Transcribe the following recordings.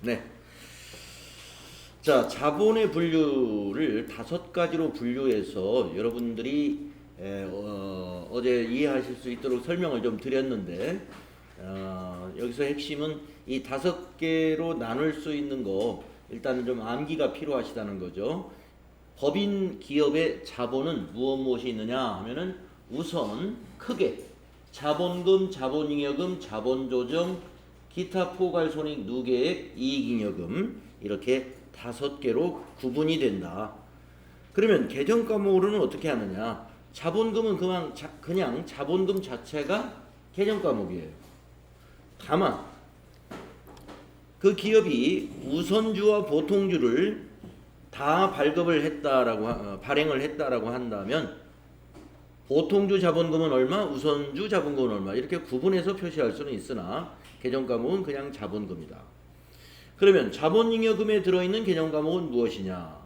네. 자, 자본의 분류를 5가지로 분류해서 여러분들이 어제 이해하실 수 있도록 설명을 좀 드렸는데 여기서 핵심은 이 5개로 나눌 수 있는 거 일단은 좀 암기가 필요하시다는 거죠. 법인 기업의 자본은 무엇이 있느냐 하면은 우선 크게 자본금, 자본잉여금, 자본조정, 기타 포괄손익 누계액, 이익잉여금 이렇게 5개로 구분이 된다. 그러면 개정 과목으로는 어떻게 하느냐? 자본금은 그냥 자본금 자체가 개정 과목이에요. 다만 그 기업이 우선주와 보통주를 다 발행을 했다라고 한다면 보통주 자본금은 얼마, 우선주 자본금은 얼마 이렇게 구분해서 표시할 수는 있으나 개정 과목은 그냥 자본금이다. 그러면 자본잉여금에 들어있는 개정 과목은 무엇이냐?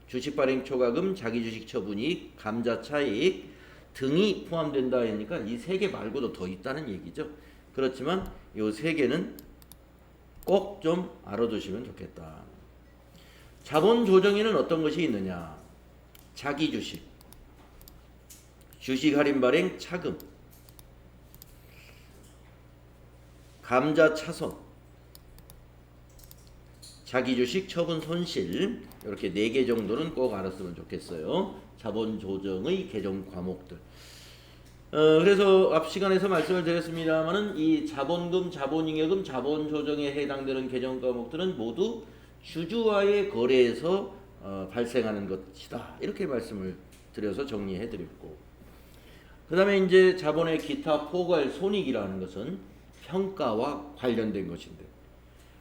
주식 발행 초과금, 자기주식 처분이익, 감자차익 등이 포함된다 하니까 이 3개 말고도 더 있다는 얘기죠. 그렇지만 이 3개는 꼭 좀 알아두시면 좋겠다. 자본 조정에는 어떤 것이 있느냐? 자기주식, 주식 할인 발행 차금, 감자 차손, 자기주식 처분 손실 이렇게 4개 정도는 꼭 알았으면 좋겠어요. 자본 조정의 개정 과목들. 그래서 앞 시간에서 말씀을 드렸습니다만은 이 자본금, 자본잉여금, 자본조정에 해당되는 개정 과목들은 모두 주주와의 거래에서 발생하는 것이다. 이렇게 말씀을 드려서 정리해 드렸고, 그 다음에 이제 자본의 기타 포괄 손익이라는 것은 평가와 관련된 것인데,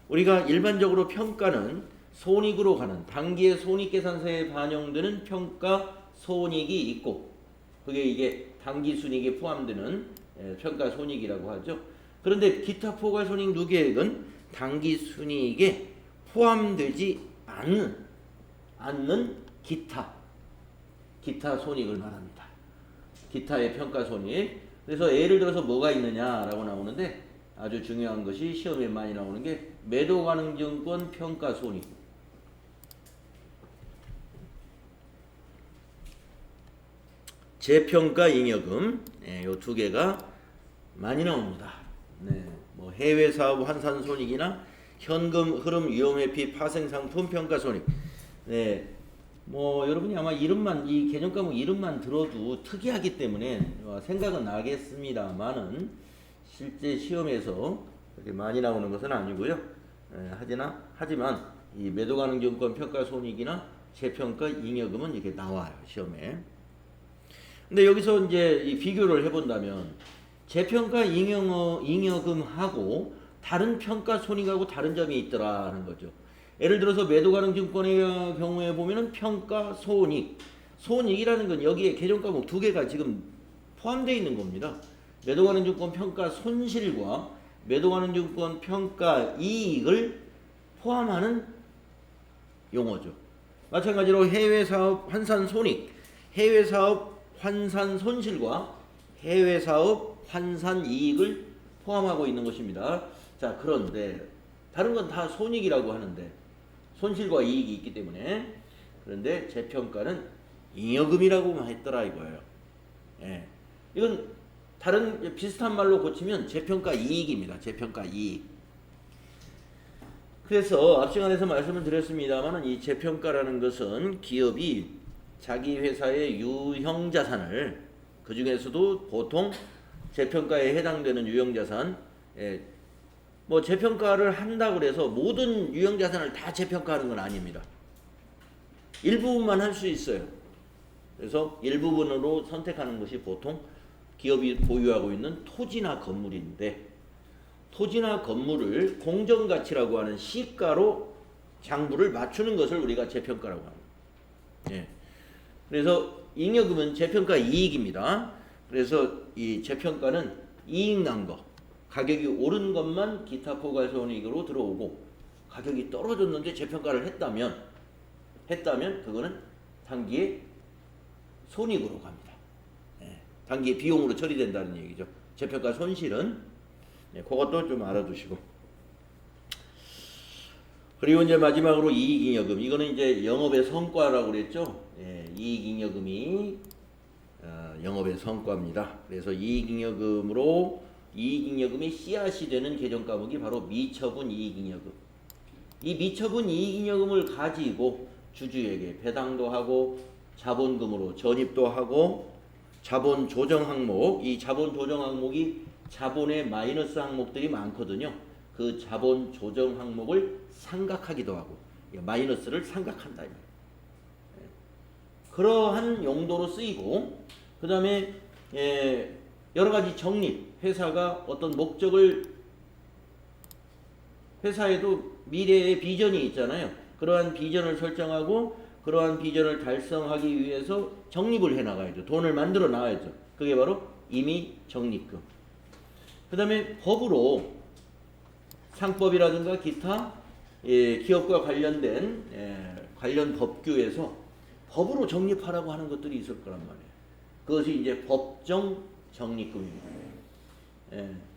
우리가 일반적으로 평가는 손익으로 가는 단기의 손익계산서에 반영되는 평가 손익이 있고, 그게 이게 단기 순이익에 포함되는 평가 손익이라고 하죠. 그런데 기타 포괄 손익 누계액은 단기 순이익에 포함되지 않는 기타 손익을 말합니다. 기타의 평가 손익. 그래서 예를 들어서 뭐가 있느냐라고 나오는데 아주 중요한 것이 시험에 많이 나오는 게 매도가능증권 평가 손익, 재평가 잉여금, 이 2개가 많이 나옵니다. 네, 뭐 해외 사업 환산 손익이나 현금 흐름 위험 회피 파생 상품 평가 손익. 네, 뭐 여러분이 아마 이 개정 과목 이름만 들어도 특이하기 때문에 생각은 나겠습니다만은 실제 시험에서 그렇게 많이 나오는 것은 아니고요. 하지만 이 매도가능증권 평가 손익이나 재평가 잉여금은 이렇게 나와요, 시험에. 근데 여기서 이제 이 비교를 해본다면 재평가 잉여금하고 다른 평가 손익하고 다른 점이 있더라는 거죠. 예를 들어서 매도가능증권의 경우에 보면은 평가 손익이라는 건 여기에 개정 과목 2개가 지금 포함되어 있는 겁니다. 매도가능증권 평가 손실과 매도가능증권 평가 이익을 포함하는 용어죠. 마찬가지로 해외사업 환산 손익, 해외사업 환산 손실과 해외사업 환산 이익을 포함하고 있는 것입니다. 자, 그런데 다른 건 다 손익이라고 하는데 손실과 이익이 있기 때문에, 그런데 재평가는 잉여금이라고만 했더라 이거예요. 예. 이건 다른 비슷한 말로 고치면 재평가 이익입니다. 재평가 이익. 그래서 앞 시간에서 말씀을 드렸습니다만 이 재평가라는 것은 기업이 자기 회사의 유형자산을, 그 중에서도 보통 재평가에 해당되는 유형자산, 뭐 재평가를 한다고 해서 모든 유형자산을 다 재평가하는 건 아닙니다. 일부분만 할 수 있어요. 그래서 일부분으로 선택하는 것이 보통 기업이 보유하고 있는 토지나 건물인데, 토지나 건물을 공정가치라고 하는 시가로 장부를 맞추는 것을 우리가 재평가라고 합니다. 예. 그래서 잉여금은 재평가 이익입니다. 그래서 이 재평가는 이익 난 거, 가격이 오른 것만 기타 포괄손익으로 들어오고, 가격이 떨어졌는데 재평가를 했다면 그거는 단기의 손익으로 갑니다. 단기의 비용으로 처리된다는 얘기죠. 재평가 손실은 그것도 좀 알아두시고, 그리고 이제 마지막으로 이익잉여금. 이거는 이제 영업의 성과라고 그랬죠. 예, 이익잉여금이 영업의 성과입니다. 그래서 이익잉여금이 씨앗이 되는 개정 과목이 바로 미처분 이익잉여금. 이 미처분 이익잉여금을 가지고 주주에게 배당도 하고 자본금으로 전입도 하고 자본 조정 항목, 이 자본 조정 항목이 자본의 마이너스 항목들이 많거든요. 그 자본 조정 항목을 상각하기도 하고 마이너스를 상각한다. 그러한 용도로 쓰이고 그 다음에 여러 가지 적립, 회사가 어떤 목적을 회사에도 미래의 비전이 있잖아요. 그러한 비전을 설정하고 그러한 비전을 달성하기 위해서 적립을 해나가야죠. 돈을 만들어 나가야죠. 그게 바로 임의 적립금. 그 다음에 법으로 상법이라든가 기타 기업과 관련된 관련 법규에서 법으로 적립하라고 하는 것들이 있을 거란 말이에요. 그것이 이제 법정 적립금입니다.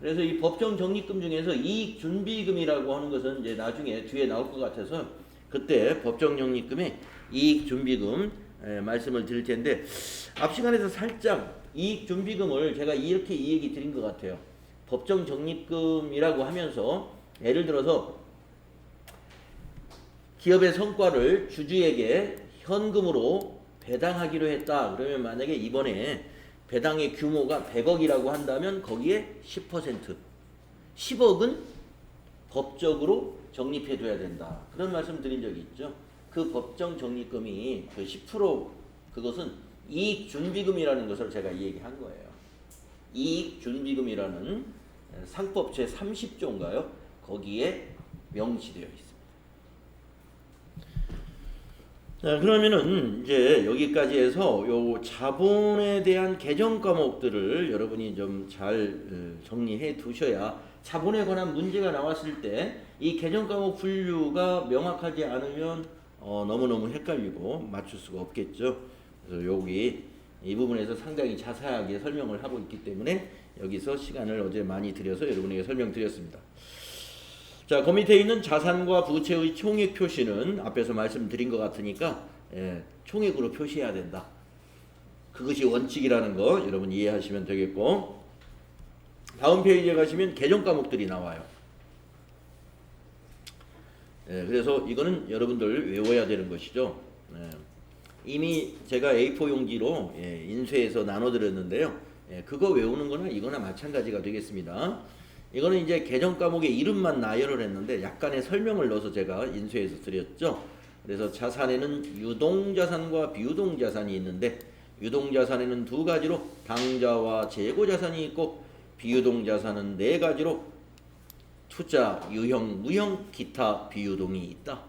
그래서 이 법정 적립금 중에서 이익준비금이라고 하는 것은 이제 나중에 뒤에 나올 것 같아서 그때 법정 적립금의 이익준비금 말씀을 드릴 텐데 앞 시간에서 살짝 이익준비금을 제가 이렇게 이 얘기 드린 것 같아요. 법정 적립금이라고 하면서 예를 들어서 기업의 성과를 주주에게 현금으로 배당하기로 했다. 그러면 만약에 이번에 배당의 규모가 100억이라고 한다면 거기에 10%, 10억은 법적으로 적립해둬야 된다. 그런 말씀 드린 적이 있죠. 그 법정 적립금이 그 10% 그것은 이익준비금이라는 것을 제가 이 얘기한 거예요. 이익준비금이라는 상법 제30조인가요? 거기에 명시되어 있습니다. 자, 그러면은 이제 여기까지 해서 요 자본에 대한 개정 과목들을 여러분이 좀 잘 정리해 두셔야 자본에 관한 문제가 나왔을 때 이 개정 과목 분류가 명확하지 않으면 너무너무 헷갈리고 맞출 수가 없겠죠. 그래서 여기 이 부분에서 상당히 자세하게 설명을 하고 있기 때문에 여기서 시간을 어제 많이 들여서 여러분에게 설명드렸습니다. 자, 그 밑에 있는 자산과 부채의 총액 표시는 앞에서 말씀드린 것 같으니까 총액으로 표시해야 된다. 그것이 원칙이라는 거 여러분 이해하시면 되겠고, 다음 페이지에 가시면 개정 과목들이 나와요. 그래서 이거는 여러분들 외워야 되는 것이죠. 이미 제가 A4 용지로 인쇄해서 나눠드렸는데요. 그거 외우는 거나 이거나 마찬가지가 되겠습니다. 이거는 이제 개정 과목의 이름만 나열을 했는데 약간의 설명을 넣어서 제가 인쇄해서 드렸죠. 그래서 자산에는 유동자산과 비유동자산이 있는데 유동자산에는 두 가지로 당좌와 재고자산이 있고 비유동자산은 네 가지로 투자, 유형, 무형, 기타, 비유동이 있다.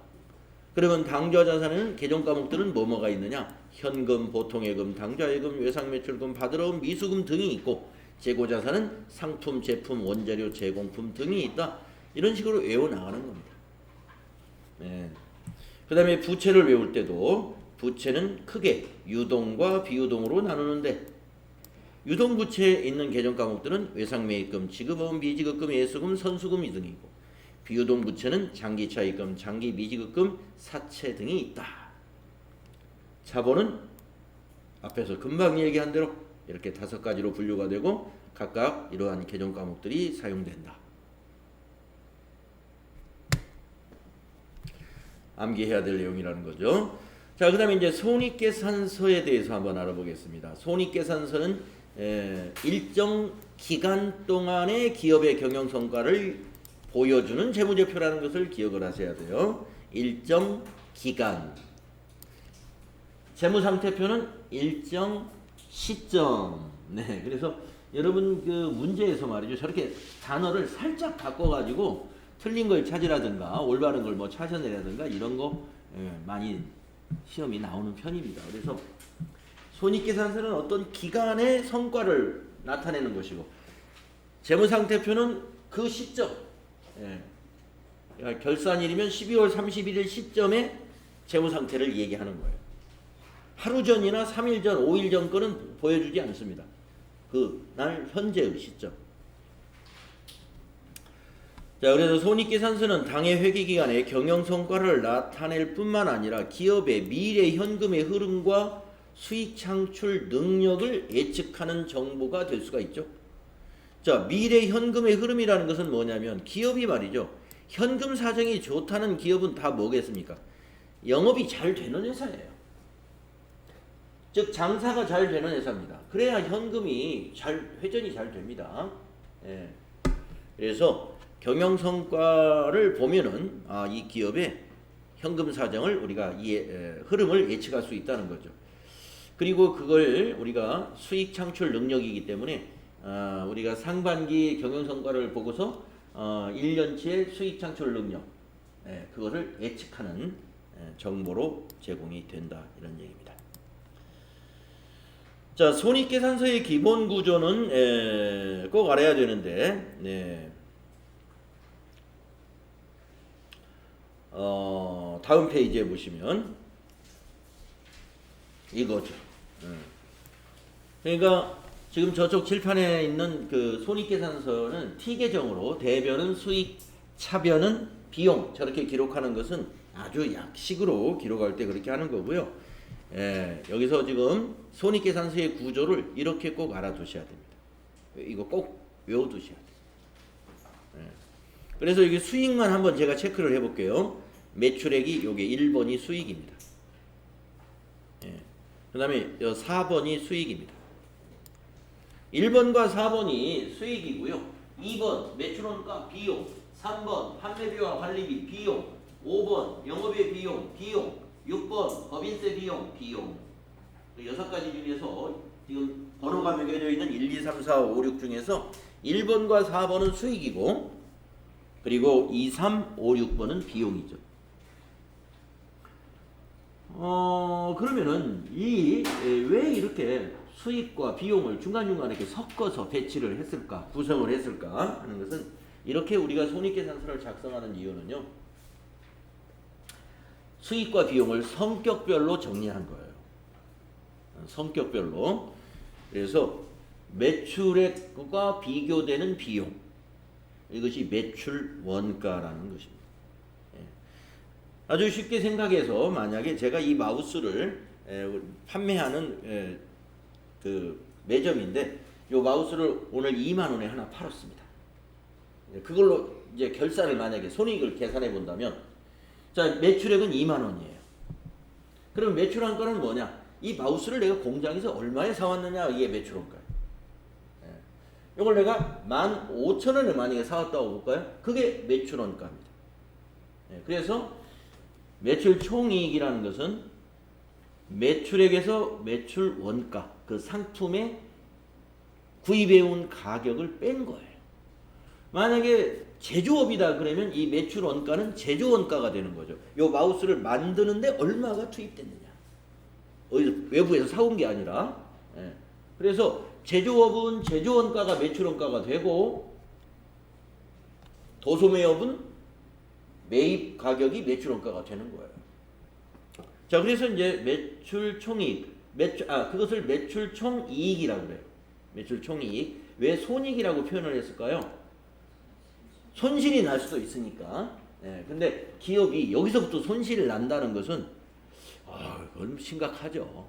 그러면 당좌자산에는 개정 과목들은 뭐가 있느냐? 현금, 보통예금, 당좌예금, 외상매출금, 받으러온 미수금 등이 있고 재고자산은 상품, 제품, 원자료, 제공품 등이 있다. 이런 식으로 외워나가는 겁니다. 그 다음에 부채를 외울 때도 부채는 크게 유동과 비유동으로 나누는데 유동부채에 있는 개정 과목들은 외상매입금, 지급보험, 미지급금, 예수금, 선수금 등이고 비유동부채는 장기차입금, 장기미지급금, 사채 등이 있다. 자본은 앞에서 금방 얘기한 대로 이렇게 5가지로 분류가 되고 각각 이러한 개정 과목들이 사용된다. 암기해야 될 내용이라는 거죠. 자, 그 다음에 이제 손익계산서에 대해서 한번 알아보겠습니다. 손익계산서는 일정 기간 동안의 기업의 경영성과를 보여주는 재무제표라는 것을 기억을 하셔야 돼요. 일정 기간. 재무상태표는 일정 시점. 네, 그래서 여러분 그 문제에서 말이죠. 저렇게 단어를 살짝 바꿔가지고 틀린 걸 찾으라든가 올바른 걸 뭐 찾아내라든가 이런 거 많이 시험이 나오는 편입니다. 그래서 손익계산서는 어떤 기간의 성과를 나타내는 것이고 재무상태표는 그 시점, 결산일이면 12월 31일 시점에 재무상태를 얘기하는 거예요. 하루 전이나 3일 전, 5일 전 거는 보여주지 않습니다. 그 날 현재의 시점. 자, 그래서 손익계산서는 당해 회계기간에 경영성과를 나타낼 뿐만 아니라 기업의 미래 현금의 흐름과 수익 창출 능력을 예측하는 정보가 될 수가 있죠. 자, 미래 현금의 흐름이라는 것은 뭐냐면 기업이 말이죠. 현금 사정이 좋다는 기업은 다 뭐겠습니까? 영업이 잘 되는 회사예요. 즉 장사가 잘 되는 회사입니다. 그래야 현금이 회전이 잘 됩니다. 예. 그래서 경영 성과를 보면은 이 기업의 현금 사정을 우리가 흐름을 예측할 수 있다는 거죠. 그리고 그걸 우리가 수익 창출 능력이기 때문에 우리가 상반기 경영 성과를 보고서 1년치의 수익 창출 능력 그거를 예측하는 정보로 제공이 된다 이런 얘기입니다. 자, 손익계산서의 기본 구조는 꼭 알아야 되는데, 네. 다음 페이지에 보시면 이거죠. 그러니까 지금 저쪽 칠판에 있는 그 손익계산서는 T 계정으로 대변은 수익, 차변은 비용 저렇게 기록하는 것은 아주 약식으로 기록할 때 그렇게 하는 거고요. 여기서 지금 손익계산서의 구조를 이렇게 꼭 알아두셔야 됩니다. 이거 꼭 외워두셔야 돼요. 그래서 이게 수익만 한번 제가 체크를 해볼게요. 매출액이 요게 1번이 수익입니다. 그 다음에 4번이 수익입니다. 1번과 4번이 수익이고요. 2번 매출원가 비용, 3번 판매비와 관리비 비용, 5번 영업의 비용, 6번 법인세 비용. 6가지 중에서 지금 번호가 매겨져 있는 1, 2, 3, 4, 5, 6 중에서 1번과 4번은 수익이고 그리고 2, 3, 5, 6번은 비용이죠. 그러면은 왜 이렇게 수익과 비용을 중간중간에 이렇게 섞어서 배치를 했을까, 구성을 했을까 하는 것은 이렇게 우리가 손익계산서를 작성하는 이유는요. 수익과 비용을 성격별로 정리한 거예요. 성격별로. 그래서 매출액과 비교되는 비용. 이것이 매출 원가라는 것입니다. 아주 쉽게 생각해서 만약에 제가 이 마우스를 판매하는 그 매점인데 이 마우스를 오늘 2만 원에 하나 팔았습니다. 그걸로 이제 결산을 만약에 손익을 계산해 본다면 자, 매출액은 2만 원이에요. 그럼 매출원가는 뭐냐? 이 마우스를 내가 공장에서 얼마에 사왔느냐 이게 매출원가예요. 이걸 내가 15,000원에 만약에 사왔다고 볼까요? 그게 매출원가입니다. 그래서 매출 총이익이라는 것은 매출액에서 매출 원가, 그 상품의 구입해온 가격을 뺀 거예요. 만약에 제조업이다 그러면 이 매출 원가는 제조 원가가 되는 거죠. 이 마우스를 만드는데 얼마가 투입됐느냐. 어디서 외부에서 사온 게 아니라. 그래서 제조업은 제조 원가가 매출 원가가 되고 도소매업은 매입 가격이 매출 원가가 되는 거예요. 자, 그래서 이제 매출 총이익, 그것을 매출 총이익이라고 그래요. 매출 총이익. 왜 손익이라고 표현을 했을까요? 손실이 날 수도 있으니까. 근데 기업이 여기서부터 손실이 난다는 것은 그건 심각하죠.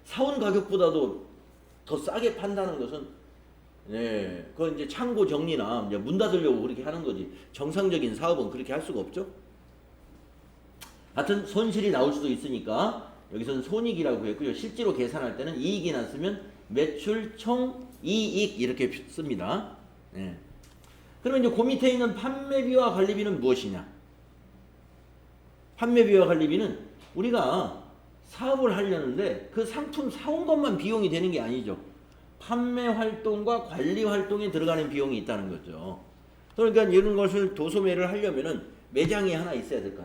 사온 가격보다도 더 싸게 판다는 것은 그건 이제 창고 정리나 이제 문 닫으려고 그렇게 하는 거지. 정상적인 사업은 그렇게 할 수가 없죠. 하여튼 손실이 나올 수도 있으니까 여기서는 손익이라고 했고요. 실제로 계산할 때는 이익이 났으면 매출 총 이익 이렇게 씁니다. 그러면 이제 그 밑에 있는 판매비와 관리비는 무엇이냐? 판매비와 관리비는 우리가 사업을 하려는데 그 상품 사온 것만 비용이 되는 게 아니죠. 판매 활동과 관리 활동에 들어가는 비용이 있다는 거죠. 그러니까 이런 것을 도소매를 하려면은 매장이 하나 있어야 될 거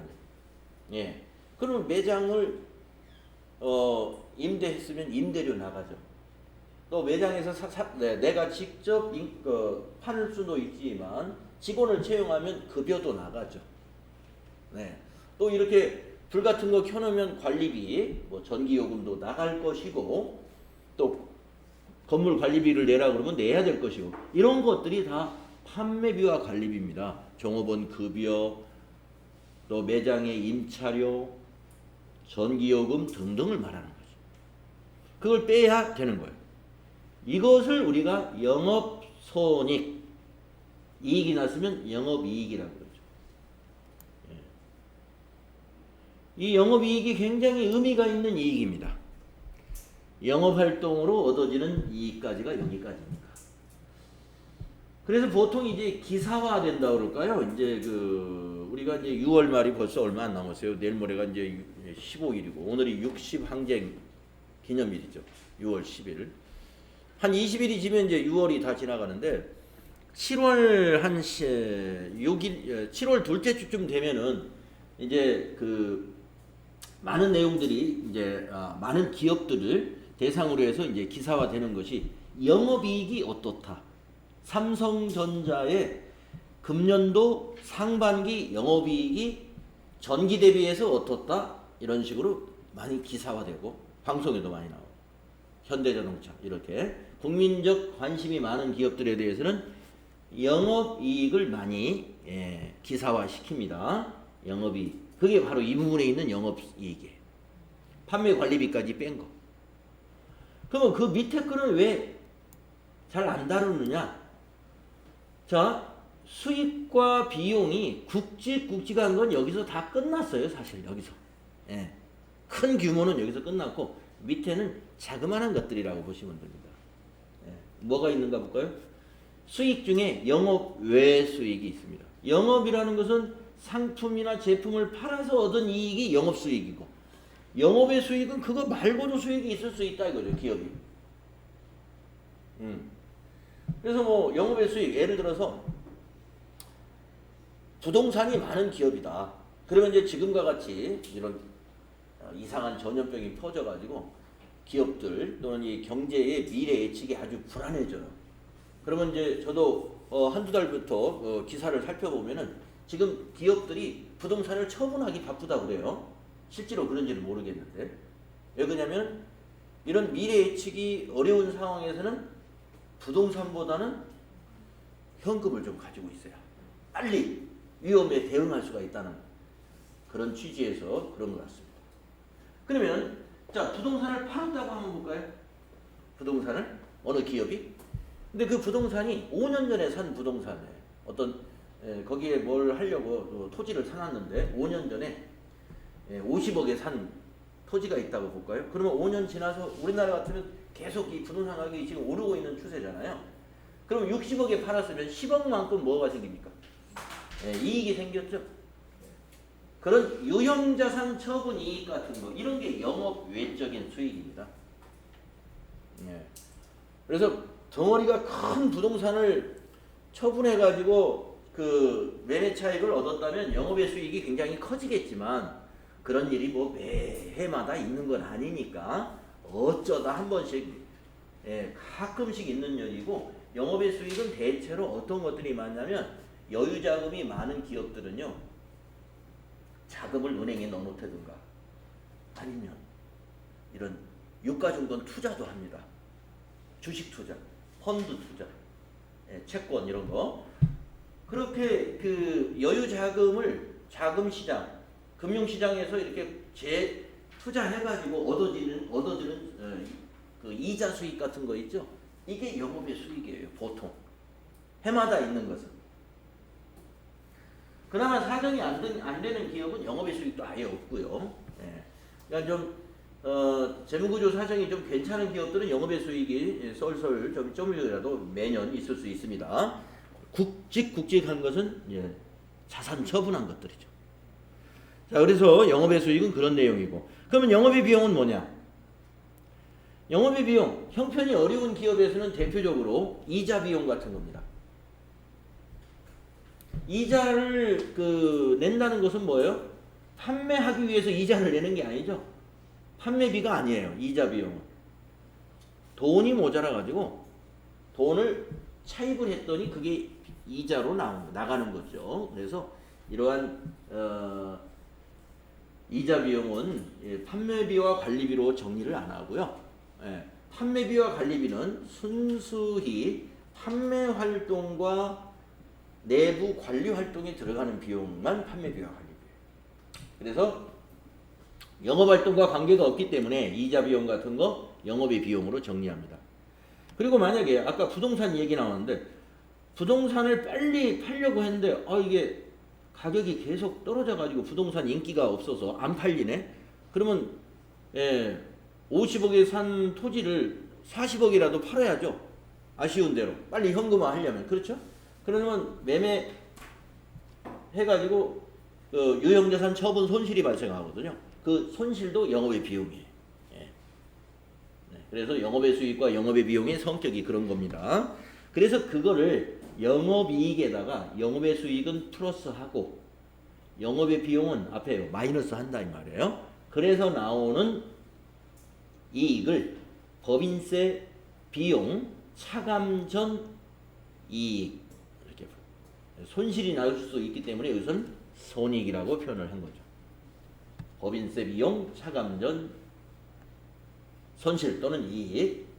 아니에요. 그러면 매장을 임대했으면 임대료 나가죠. 또 매장에서 내가 직접 팔 수도 있지만 직원을 채용하면 급여도 나가죠. 또 이렇게 불 같은 거 켜놓으면 관리비, 뭐 전기요금도 나갈 것이고 또 건물 관리비를 내라 그러면 내야 될 것이고 이런 것들이 다 판매비와 관리비입니다. 종업원 급여, 또 매장의 임차료, 전기요금 등등을 말하는 거죠. 그걸 빼야 되는 거예요. 이것을 우리가 영업손익, 이익이 났으면 영업이익이라고 그러죠. 이 영업이익이 굉장히 의미가 있는 이익입니다. 영업활동으로 얻어지는 이익까지가 여기까지입니다. 그래서 보통 이제 기사화된다 그럴까요? 이제 우리가 이제 6월 말이 벌써 얼마 안 남았어요. 내일 모레가 이제 15일이고 오늘이 60항쟁 기념일이죠. 6월 10일. 한 20일이 지면 이제 6월이 다 지나가는데 7월 한 6일, 7월 둘째 주쯤 되면은 이제 많은 내용들이 이제 많은 기업들을 대상으로 해서 이제 기사화되는 것이 영업이익이 어떻다. 삼성전자의 금년도 상반기 영업이익이 전기 대비해서 어떻다. 이런 식으로 많이 기사화되고 방송에도 많이 나오고 현대자동차 이렇게 국민적 관심이 많은 기업들에 대해서는 영업이익을 많이 기사화시킵니다. 영업이익. 그게 바로 이 부분에 있는 영업이익이에요. 판매관리비까지 뺀 거. 그러면 그 밑에 거는 왜 잘 안 다루느냐? 자, 수익과 비용이 굵직굵직한 건 여기서 다 끝났어요. 사실 여기서. 큰 규모는 여기서 끝났고 밑에는 자그마한 것들이라고 보시면 됩니다. 뭐가 있는가 볼까요? 수익 중에 영업 외 수익이 있습니다. 영업이라는 것은 상품이나 제품을 팔아서 얻은 이익이 영업수익이고 영업의 수익은 그거 말고도 수익이 있을 수 있다 이거죠. 기업이. 그래서 뭐 영업의 수익 예를 들어서 부동산이 많은 기업이다. 그러면 이제 지금과 같이 이런 이상한 전염병이 퍼져가지고 기업들 또는 이 경제의 미래 예측이 아주 불안해져요. 그러면 이제 저도 한두 달부터 기사를 살펴보면은 지금 기업들이 부동산을 처분하기 바쁘다고 그래요. 실제로 그런지는 모르겠는데. 왜 그러냐면 이런 미래 예측이 어려운 상황에서는 부동산보다는 현금을 좀 가지고 있어야 빨리 위험에 대응할 수가 있다는 그런 취지에서 그런 것 같습니다. 그러면 자, 부동산을 팔았다고 한번 볼까요? 부동산을 어느 기업이? 근데 그 부동산이 5년 전에 산 부동산에 어떤 거기에 뭘 하려고 토지를 사놨는데 5년 전에 50억에 산 토지가 있다고 볼까요? 그러면 5년 지나서 우리나라 같으면 계속 이 부동산 가격이 지금 오르고 있는 추세잖아요. 그럼 60억에 팔았으면 10억만큼 뭐가 생깁니까? 이익이 생겼죠. 그런 유형자산 처분 이익 같은 거 이런 게 영업 외적인 수익입니다. 그래서 덩어리가 큰 부동산을 처분해 가지고 그 매매 차익을 얻었다면 영업의 수익이 굉장히 커지겠지만 그런 일이 뭐 매해마다 있는 건 아니니까 어쩌다 한 번씩 가끔씩 있는 일이고 영업의 수익은 대체로 어떤 것들이 많냐면 여유자금이 많은 기업들은요 자금을 은행에 넣어놓다든가 아니면 이런 유가증권 투자도 합니다. 주식 투자, 펀드 투자, 채권 이런 거 그렇게 그 여유자금을 자금시장, 금융시장에서 이렇게 재투자해가지고 얻어지는 그 이자 수익 같은 거 있죠? 이게 영업의 수익이에요. 보통 해마다 있는 것은. 그나마 사정이 안 되는 기업은 영업의 수익도 아예 없고요. 그러니까 좀 재무구조 사정이 좀 괜찮은 기업들은 영업의 수익이 쏠쏠 좀이라도 매년 있을 수 있습니다. 굵직굵직한 것은 자산 처분한 것들이죠. 자, 그래서 영업의 수익은 그런 내용이고. 그러면 영업의 비용은 뭐냐? 영업의 비용, 형편이 어려운 기업에서는 대표적으로 이자 비용 같은 겁니다. 이자를 낸다는 것은 뭐예요? 판매하기 위해서 이자를 내는 게 아니죠. 판매비가 아니에요. 이자 비용은. 돈이 모자라 가지고 돈을 차입을 했더니 그게 이자로 나가는 거죠. 그래서 이러한 이자 비용은 판매비와 관리비로 정리를 안 하고요. 판매비와 관리비는 순수히 판매 활동과 내부 관리 활동에 들어가는 비용만 판매비와 관리비예요. 그래서 영업활동과 관계가 없기 때문에 이자 비용 같은 거 영업의 비용으로 정리합니다. 그리고 만약에 아까 부동산 얘기 나왔는데 부동산을 빨리 팔려고 했는데 이게 가격이 계속 떨어져 가지고 부동산 인기가 없어서 안 팔리네. 그러면 50억에 산 토지를 40억이라도 팔아야죠. 아쉬운 대로 빨리 현금화 하려면. 그렇죠? 그러면 매매 해가지고 유형자산 처분 손실이 발생하거든요. 그 손실도 영업의 비용이에요. 그래서 영업의 수익과 영업의 비용의 성격이 그런 겁니다. 그래서 그거를 영업이익에다가 영업의 수익은 플러스하고 영업의 비용은 앞에 마이너스 한다 이 말이에요. 그래서 나오는 이익을 법인세 비용 차감 전 이익 이렇게 손실이 날 수 있기 때문에 이것은 손익이라고 표현을 한 거죠. 법인세 비용 차감 전 손실 또는 이익.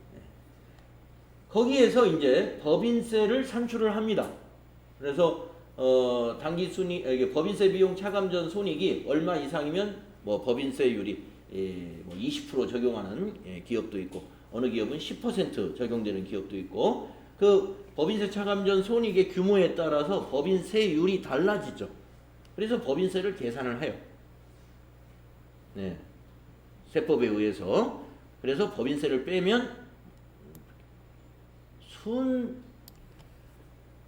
거기에서 이제 법인세를 산출을 합니다. 그래서 당기 순이익, 법인세 비용 차감 전 손익이 얼마 이상이면 뭐 법인세율이 뭐 20% 적용하는 기업도 있고 어느 기업은 10% 적용되는 기업도 있고 그 법인세 차감 전 손익의 규모에 따라서 법인세율이 달라지죠. 그래서 법인세를 계산을 해요. 세법에 의해서. 그래서 법인세를 빼면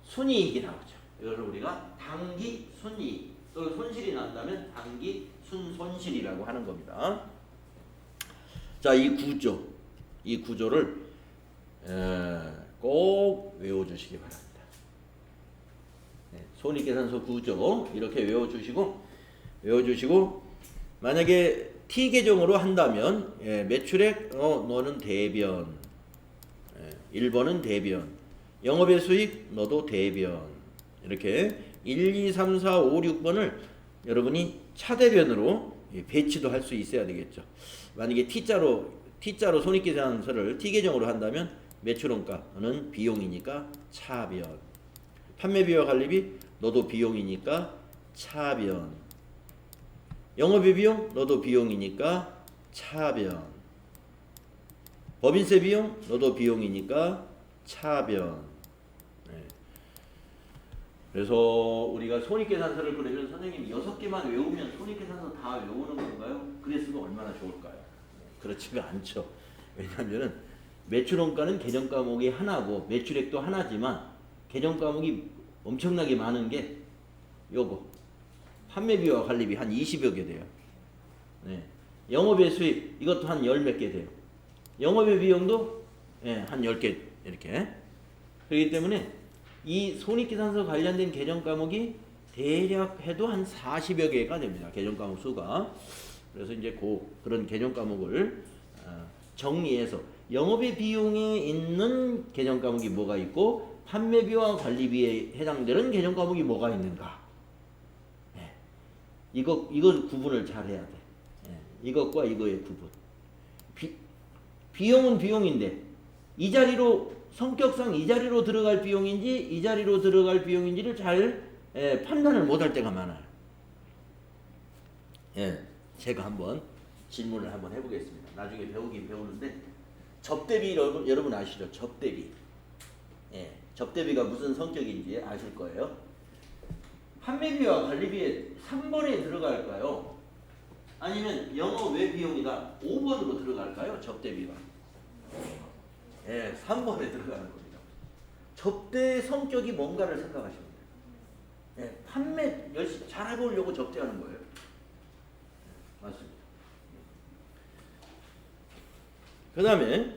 순이익이 나오죠. 이걸 우리가 당기 순이익 또는 손실이 난다면 당기 순손실이라고 하는 겁니다. 자, 이 구조를 꼭 외워주시기 바랍니다. 손익계산서 구조 이렇게 외워주시고 만약에 T 계정으로 한다면 매출액 너는 대변 1번은 대변 영업의 수익 너도 대변 이렇게 1, 2, 3, 4, 5, 6번을 여러분이 차대변으로 배치도 할 수 있어야 되겠죠. 만약에 T자로 손익계산서를 T 계정으로 한다면 매출원가는 비용이니까 차변 판매비와 관리비 너도 비용이니까 차변 영업의 비용 너도 비용이니까 차변 법인세 비용 너도 비용이니까 차변. 그래서 우리가 손익계산서를 그러면 선생님 6개만 외우면 손익계산서 다 외우는 건가요? 그랬으면 얼마나 좋을까요? 그렇지가 않죠. 왜냐하면 매출원가는 개정 과목이 하나고 매출액도 하나지만 개정 과목이 엄청나게 많은 게 요거 판매비와 관리비 한 20여 개 돼요. 영업의 수익 이것도 한 10몇 개 돼요. 영업의 비용도 한 10개 이렇게. 그렇기 때문에 이 손익계산서 관련된 개정 과목이 대략 해도 한 40여 개가 됩니다. 개정 과목 수가. 그래서 이제 그런 개정 과목을 정리해서 영업의 비용에 있는 개정 과목이 뭐가 있고 판매비와 관리비에 해당되는 개정 과목이 뭐가 있는가. 이거 구분을 잘 해야 돼. 이것과 이거의 구분. 비용은 비용인데 이 자리로 성격상 이 자리로 들어갈 비용인지 이 자리로 들어갈 비용인지를 잘 판단을 못할 때가 많아요. 제가 한번 질문을 한번 해보겠습니다. 나중에 배우긴 배우는데 접대비 여러분 아시죠? 접대비. 접대비가 무슨 성격인지 아실 거예요. 판매비와 관리비에 3번에 들어갈까요? 아니면 영업 외 비용이다 5번으로 들어갈까요? 접대비가. 3번에 들어가는 겁니다. 접대의 성격이 뭔가를 생각하시면 돼요. 판매 열심히 잘해보려고 접대하는 거예요. 맞습니다. 그 다음에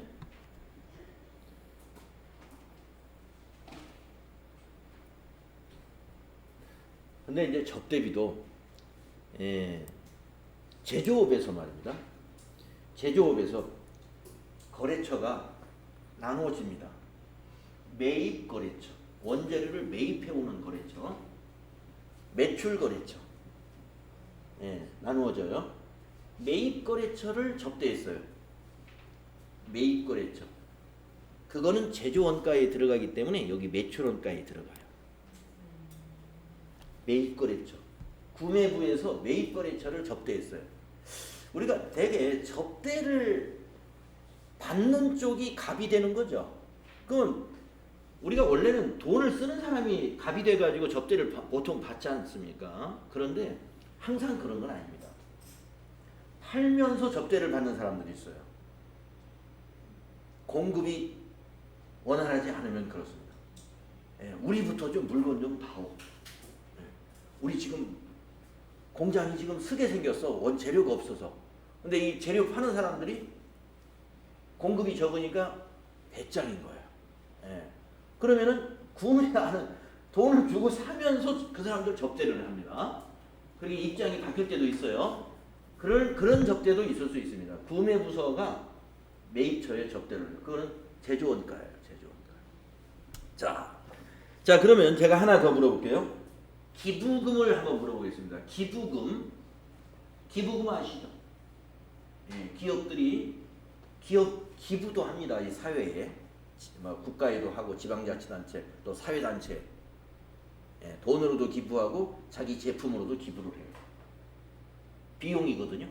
근데 이제 접대비도 제조업에서 말입니다. 제조업에서 거래처가 나누어집니다. 매입 거래처, 원재료를 매입해오는 거래처, 매출 거래처, 나누어져요. 매입 거래처를 접대했어요. 매입 거래처. 그거는 제조 원가에 들어가기 때문에 여기 매출 원가에 들어가요. 매입거래처. 구매부에서 매입거래처를 접대했어요. 우리가 대개 접대를 받는 쪽이 갑이 되는 거죠. 그럼 우리가 원래는 돈을 쓰는 사람이 갑이 돼가지고 접대를 보통 받지 않습니까? 그런데 항상 그런 건 아닙니다. 팔면서 접대를 받는 사람들이 있어요. 공급이 원활하지 않으면 그렇습니다. 예, 우리부터 좀 물건 좀 다오. 예, 우리 지금 공장이 지금 쓰게 생겼어. 원재료가 없어서. 근데 이 재료 파는 사람들이 공급이 적으니까 배짱인 거예요. 예. 그러면은 구매하는 돈을 주고 사면서 그 사람들 접대를 합니다. 그게 입장이 바뀔 때도 있어요. 그런 접대도 있을 수 있습니다. 구매 부서가 매입처에 접대를 해요. 그거는 제조원가예요. 제조원가. 자 그러면 제가 하나 더 물어볼게요. 기부금을 한번 물어보겠습니다. 기부금 아시죠? 예, 기업들이 기부도 합니다. 이 사회에 국가에도 하고 지방자치단체 또 사회단체 돈으로도 기부하고 자기 제품으로도 기부를 해요. 비용이거든요.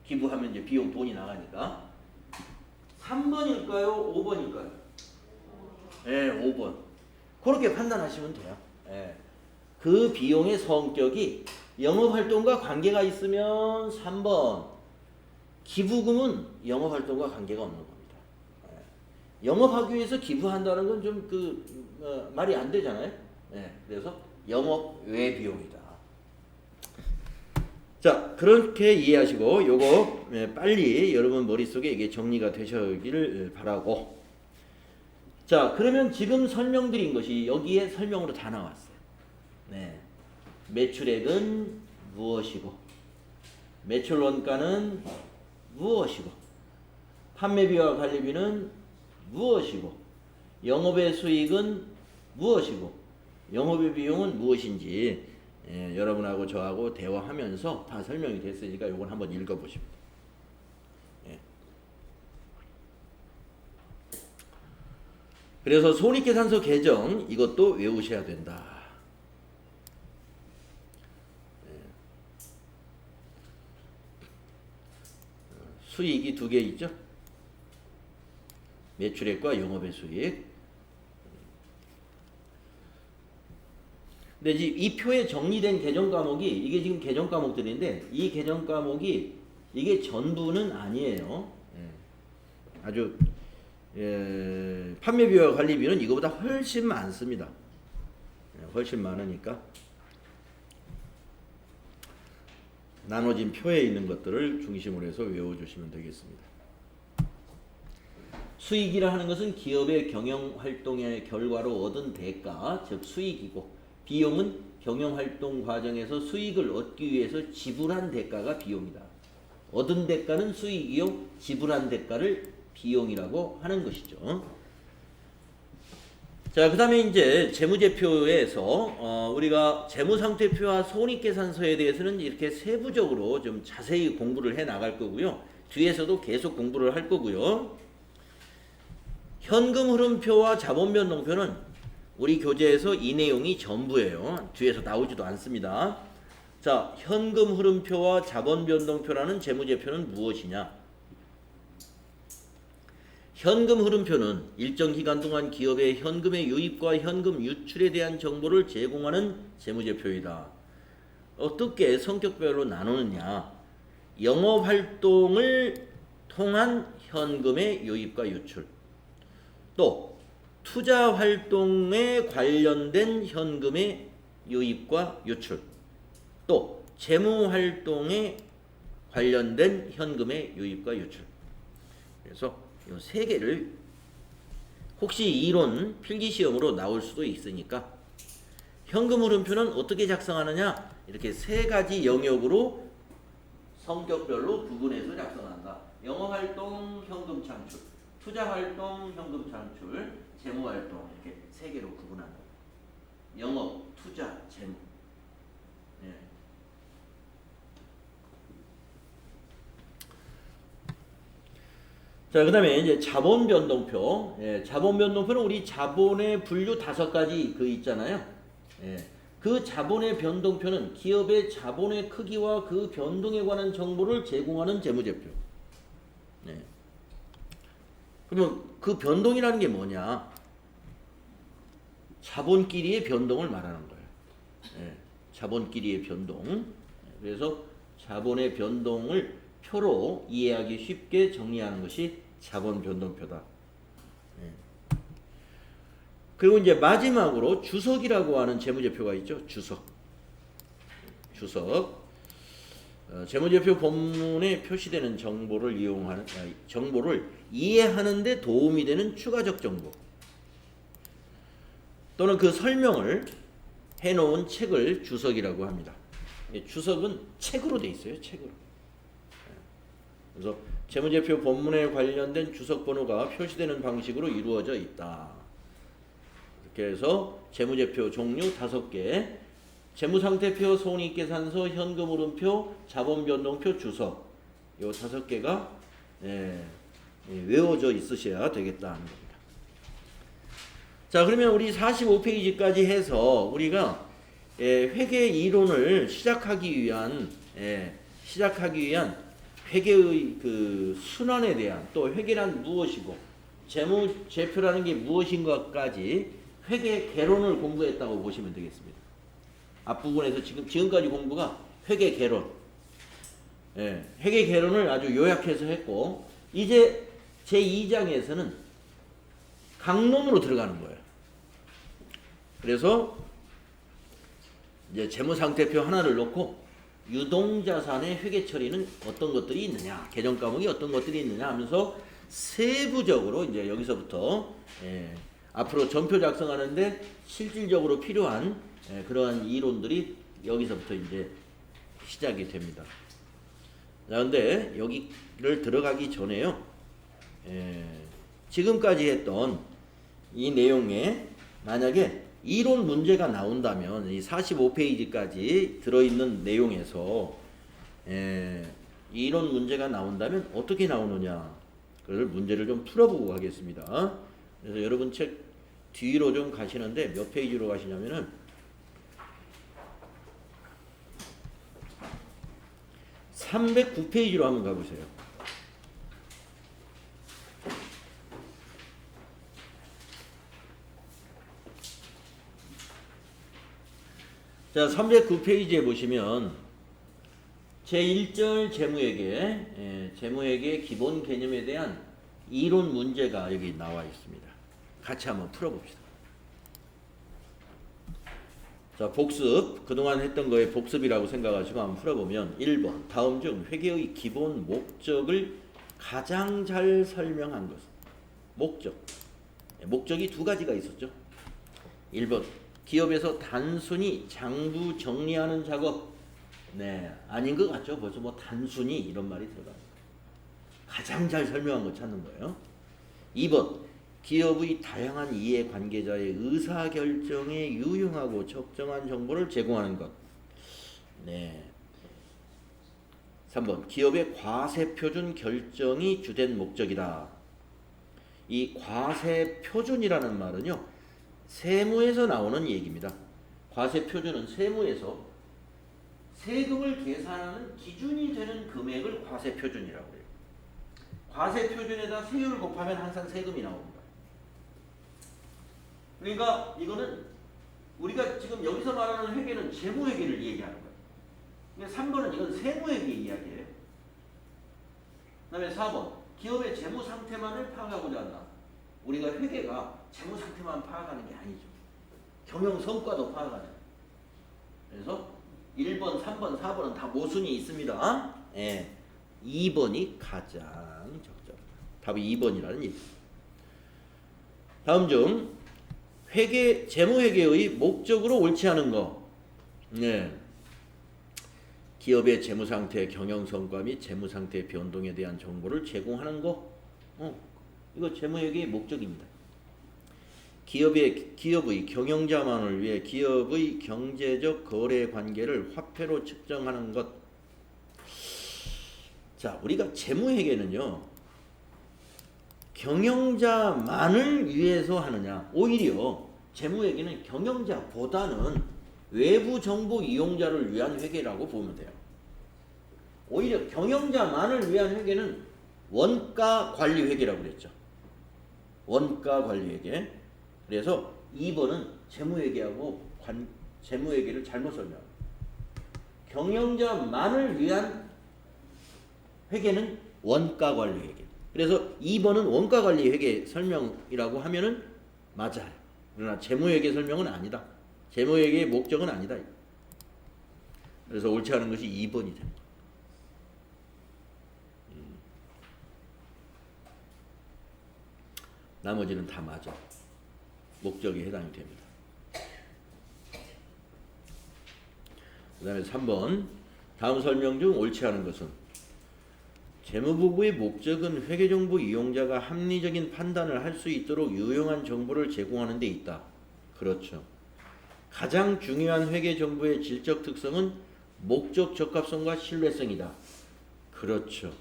기부하면 이제 비용 돈이 나가니까. 3번일까요? 5번일까요? 네, 5번. 그렇게 판단하시면 돼요. 그 비용의 성격이 영업활동과 관계가 있으면 3번. 기부금은 영업활동과 관계가 없는 겁니다. 영업하기 위해서 기부한다는 건 좀 말이 안 되잖아요. 그래서 영업 외 비용이다. 자, 그렇게 이해하시고 요거 빨리 여러분 머릿속에 이게 정리가 되시기를 바라고. 자, 그러면 지금 설명드린 것이 여기에 설명으로 다 나왔어요. 매출액은 무엇이고, 매출 원가는 무엇이고, 판매비와 관리비는 무엇이고, 영업의 수익은 무엇이고, 영업의 비용은 무엇인지 여러분하고 저하고 대화하면서 다 설명이 됐으니까 이건 한번 읽어보십니다. 그래서 손익계산서 개정 이것도 외우셔야 된다. 수익이 두 개 있죠. 매출액과 영업의 수익. 근데 이 표에 정리된 개정 과목이 이게 지금 개정 과목들인데 이 개정 과목이 이게 전부는 아니에요. 아주 판매비와 관리비는 이거보다 훨씬 많습니다. 훨씬 많으니까 나눠진 표에 있는 것들을 중심으로 해서 외워주시면 되겠습니다. 수익이라 하는 것은 기업의 경영활동의 결과로 얻은 대가, 즉 수익이고, 비용은 경영활동 과정에서 수익을 얻기 위해서 지불한 대가가 비용이다. 얻은 대가는 수익이요, 지불한 대가를 비용이라고 하는 것이죠. 자, 그 다음에 이제 재무제표에서 우리가 재무상태표와 손익계산서에 대해서는 이렇게 세부적으로 좀 자세히 공부를 해 나갈 거고요. 뒤에서도 계속 공부를 할 거고요. 현금 흐름표와 자본 변동표는 우리 교재에서 이 내용이 전부예요. 뒤에서 나오지도 않습니다. 자, 현금 흐름표와 자본 변동표라는 재무제표는 무엇이냐? 현금 흐름표는 일정 기간 동안 기업의 현금의 유입과 현금 유출에 대한 정보를 제공하는 재무제표이다. 어떻게 성격별로 나누느냐? 영업활동을 통한 현금의 유입과 유출, 또 투자활동에 관련된 현금의 유입과 유출, 또 재무활동에 관련된 현금의 유입과 유출. 그래서 이 세 개를 혹시 이론 필기시험으로 나올 수도 있으니까 현금 흐름표는 어떻게 작성하느냐? 이렇게 세 가지 영역으로 성격별로 구분해서 작성한다. 영업활동, 현금 창출, 투자활동, 현금 창출, 재무활동 이렇게 세 개로 구분한다. 영업, 투자, 재무. 자, 그 다음에 이제 자본 변동표. 자본 변동표는 우리 자본의 분류 5가지 그 있잖아요. 그 자본의 변동표는 기업의 자본의 크기와 그 변동에 관한 정보를 제공하는 재무제표. 네. 그러면 그 변동이라는 게 뭐냐? 자본끼리의 변동을 말하는 거예요. 네. 자본끼리의 변동. 그래서 자본의 변동을 표로 이해하기 쉽게 정리하는 것이 자본 변동표다. 네. 그리고 이제 마지막으로 주석이라고 하는 재무제표가 있죠. 주석. 재무제표 본문에 표시되는 정보를 이해하는 데 도움이 되는 추가적 정보 또는 그 설명을 해놓은 책을 주석이라고 합니다. 주석은 책으로 돼 있어요. 책으로. 그래서 재무제표 본문에 관련된 주석 번호가 표시되는 방식으로 이루어져 있다. 이렇게 해서 재무제표 종류 5개, 재무상태표, 손익계산서, 현금흐름표, 자본변동표, 주석 이 5개가 외워져 있으셔야 되겠다 하는 겁니다. 자, 그러면 우리 45페이지까지 해서 우리가 회계 이론을 시작하기 위한 회계의 그 순환에 대한 또 회계란 무엇이고 재무제표라는 게 무엇인가까지 회계 개론을 공부했다고 보시면 되겠습니다. 앞부분에서 지금까지 공부가 회계 개론, 회계 개론을 아주 요약해서 했고 이제 제2장에서는 강론으로 들어가는 거예요. 그래서 이제 재무상태표 하나를 놓고 유동자산의 회계 처리는 어떤 것들이 있느냐, 개정 과목이 어떤 것들이 있느냐 하면서 세부적으로 이제 여기서부터 앞으로 전표 작성하는데 실질적으로 필요한 그러한 이론들이 여기서부터 이제 시작이 됩니다. 자, 근데 여기를 들어가기 전에요. 지금까지 했던 이 내용에 만약에 이론 문제가 나온다면 이 45페이지까지 들어있는 내용에서 이론 문제가 나온다면 어떻게 나오느냐 그걸 문제를 좀 풀어보고 가겠습니다. 그래서 여러분 책 뒤로 좀 가시는데 몇 페이지로 가시냐면은 309페이지로 한번 가보세요. 자, 309페이지에 보시면 제1절 재무회계 기본 개념에 대한 이론 문제가 여기 나와 있습니다. 같이 한번 풀어봅시다. 자, 복습, 그동안 했던 거에 복습이라고 생각하시고 한번 풀어보면 1번, 다음 중 회계의 기본 목적을 가장 잘 설명한 것은 목적이 두 가지가 있었죠. 1번, 기업에서 단순히 장부 정리하는 작업 아닌 것 같죠. 벌써 뭐 단순히 이런 말이 들어갑니다. 가장 잘 설명한 거 찾는 거예요. 2번, 기업의 다양한 이해관계자의 의사결정에 유용하고 적정한 정보를 제공하는 것. 3번, 기업의 과세표준 결정이 주된 목적이다. 이 과세표준이라는 말은요, 세무에서 나오는 얘기입니다. 과세표준은 세무에서 세금을 계산하는 기준이 되는 금액을 과세표준이라고 해요. 과세표준에다 세율을 곱하면 항상 세금이 나옵니다. 그러니까 이거는 우리가 지금 여기서 말하는 회계는 재무회계를 얘기하는 거예요. 근데 3번은 이건 세무회계 이야기예요. 그 다음에 4번, 기업의 재무상태만을 파악하고자 한다. 우리가 회계가 재무상태만 파악하는 게 아니죠. 경영성과도 파악하는. 그래서 1번, 3번, 4번은 다 모순이 있습니다. 2번이 가장 적절하다. 답이 2번이라는 얘기. 다음 중 재무회계의 목적으로 옳지 않은 거. 기업의 재무상태, 경영성과 및 재무상태 변동에 대한 정보를 제공하는 거. 이거 재무회계의 목적입니다. 기업의 경영자만을 위해 기업의 경제적 거래 관계를 화폐로 측정하는 것. 자, 우리가 재무회계는요, 경영자만을 위해서 하느냐? 오히려 재무회계는 경영자보다는 외부 정보 이용자를 위한 회계라고 보면 돼요. 오히려 경영자만을 위한 회계는 원가 관리 회계라고 그랬죠. 원가 관리 회계. 그래서 2번은 재무회계하고 재무회계를 잘못 설명합니다. 경영자만을 위한 회계는 원가 관리 회계. 그래서 2번은 원가 관리 회계 설명이라고 하면은 맞아요. 그러나 재무회계 설명은 아니다. 재무회계의 목적은 아니다. 그래서 옳지 않은 것이 2번이 됩니다. 나머지는 다 맞아. 목적에 해당이 됩니다. 그 다음에 3번. 다음 설명 중 옳지 않은 것은 재무보고의 목적은 회계정보 이용자가 합리적인 판단을 할 수 있도록 유용한 정보를 제공하는 데 있다. 그렇죠. 가장 중요한 회계정보의 질적 특성은 목적 적합성과 신뢰성이다. 그렇죠.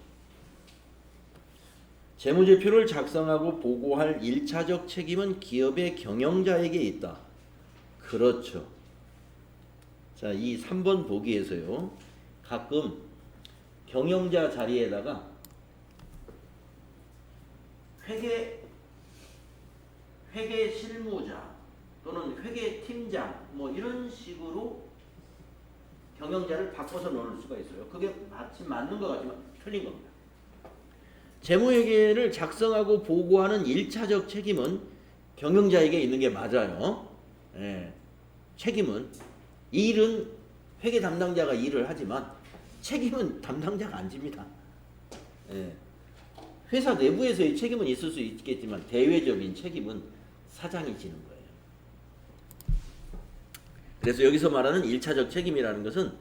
재무제표를 작성하고 보고할 1차적 책임은 기업의 경영자에게 있다. 그렇죠. 자, 이 3번 보기에서요. 가끔 경영자 자리에다가 회계 실무자 또는 회계 팀장 뭐 이런 식으로 경영자를 바꿔서 넣을 수가 있어요. 그게 마침 맞는 것 같지만 틀린 겁니다. 재무회계를 작성하고 보고하는 1차적 책임은 경영자에게 있는 게 맞아요. 예. 책임은 일은 회계 담당자가 일을 하지만 책임은 담당자가 안 집니다. 예. 회사 내부에서의 책임은 있을 수 있겠지만 대외적인 책임은 사장이 지는 거예요. 그래서 여기서 말하는 1차적 책임이라는 것은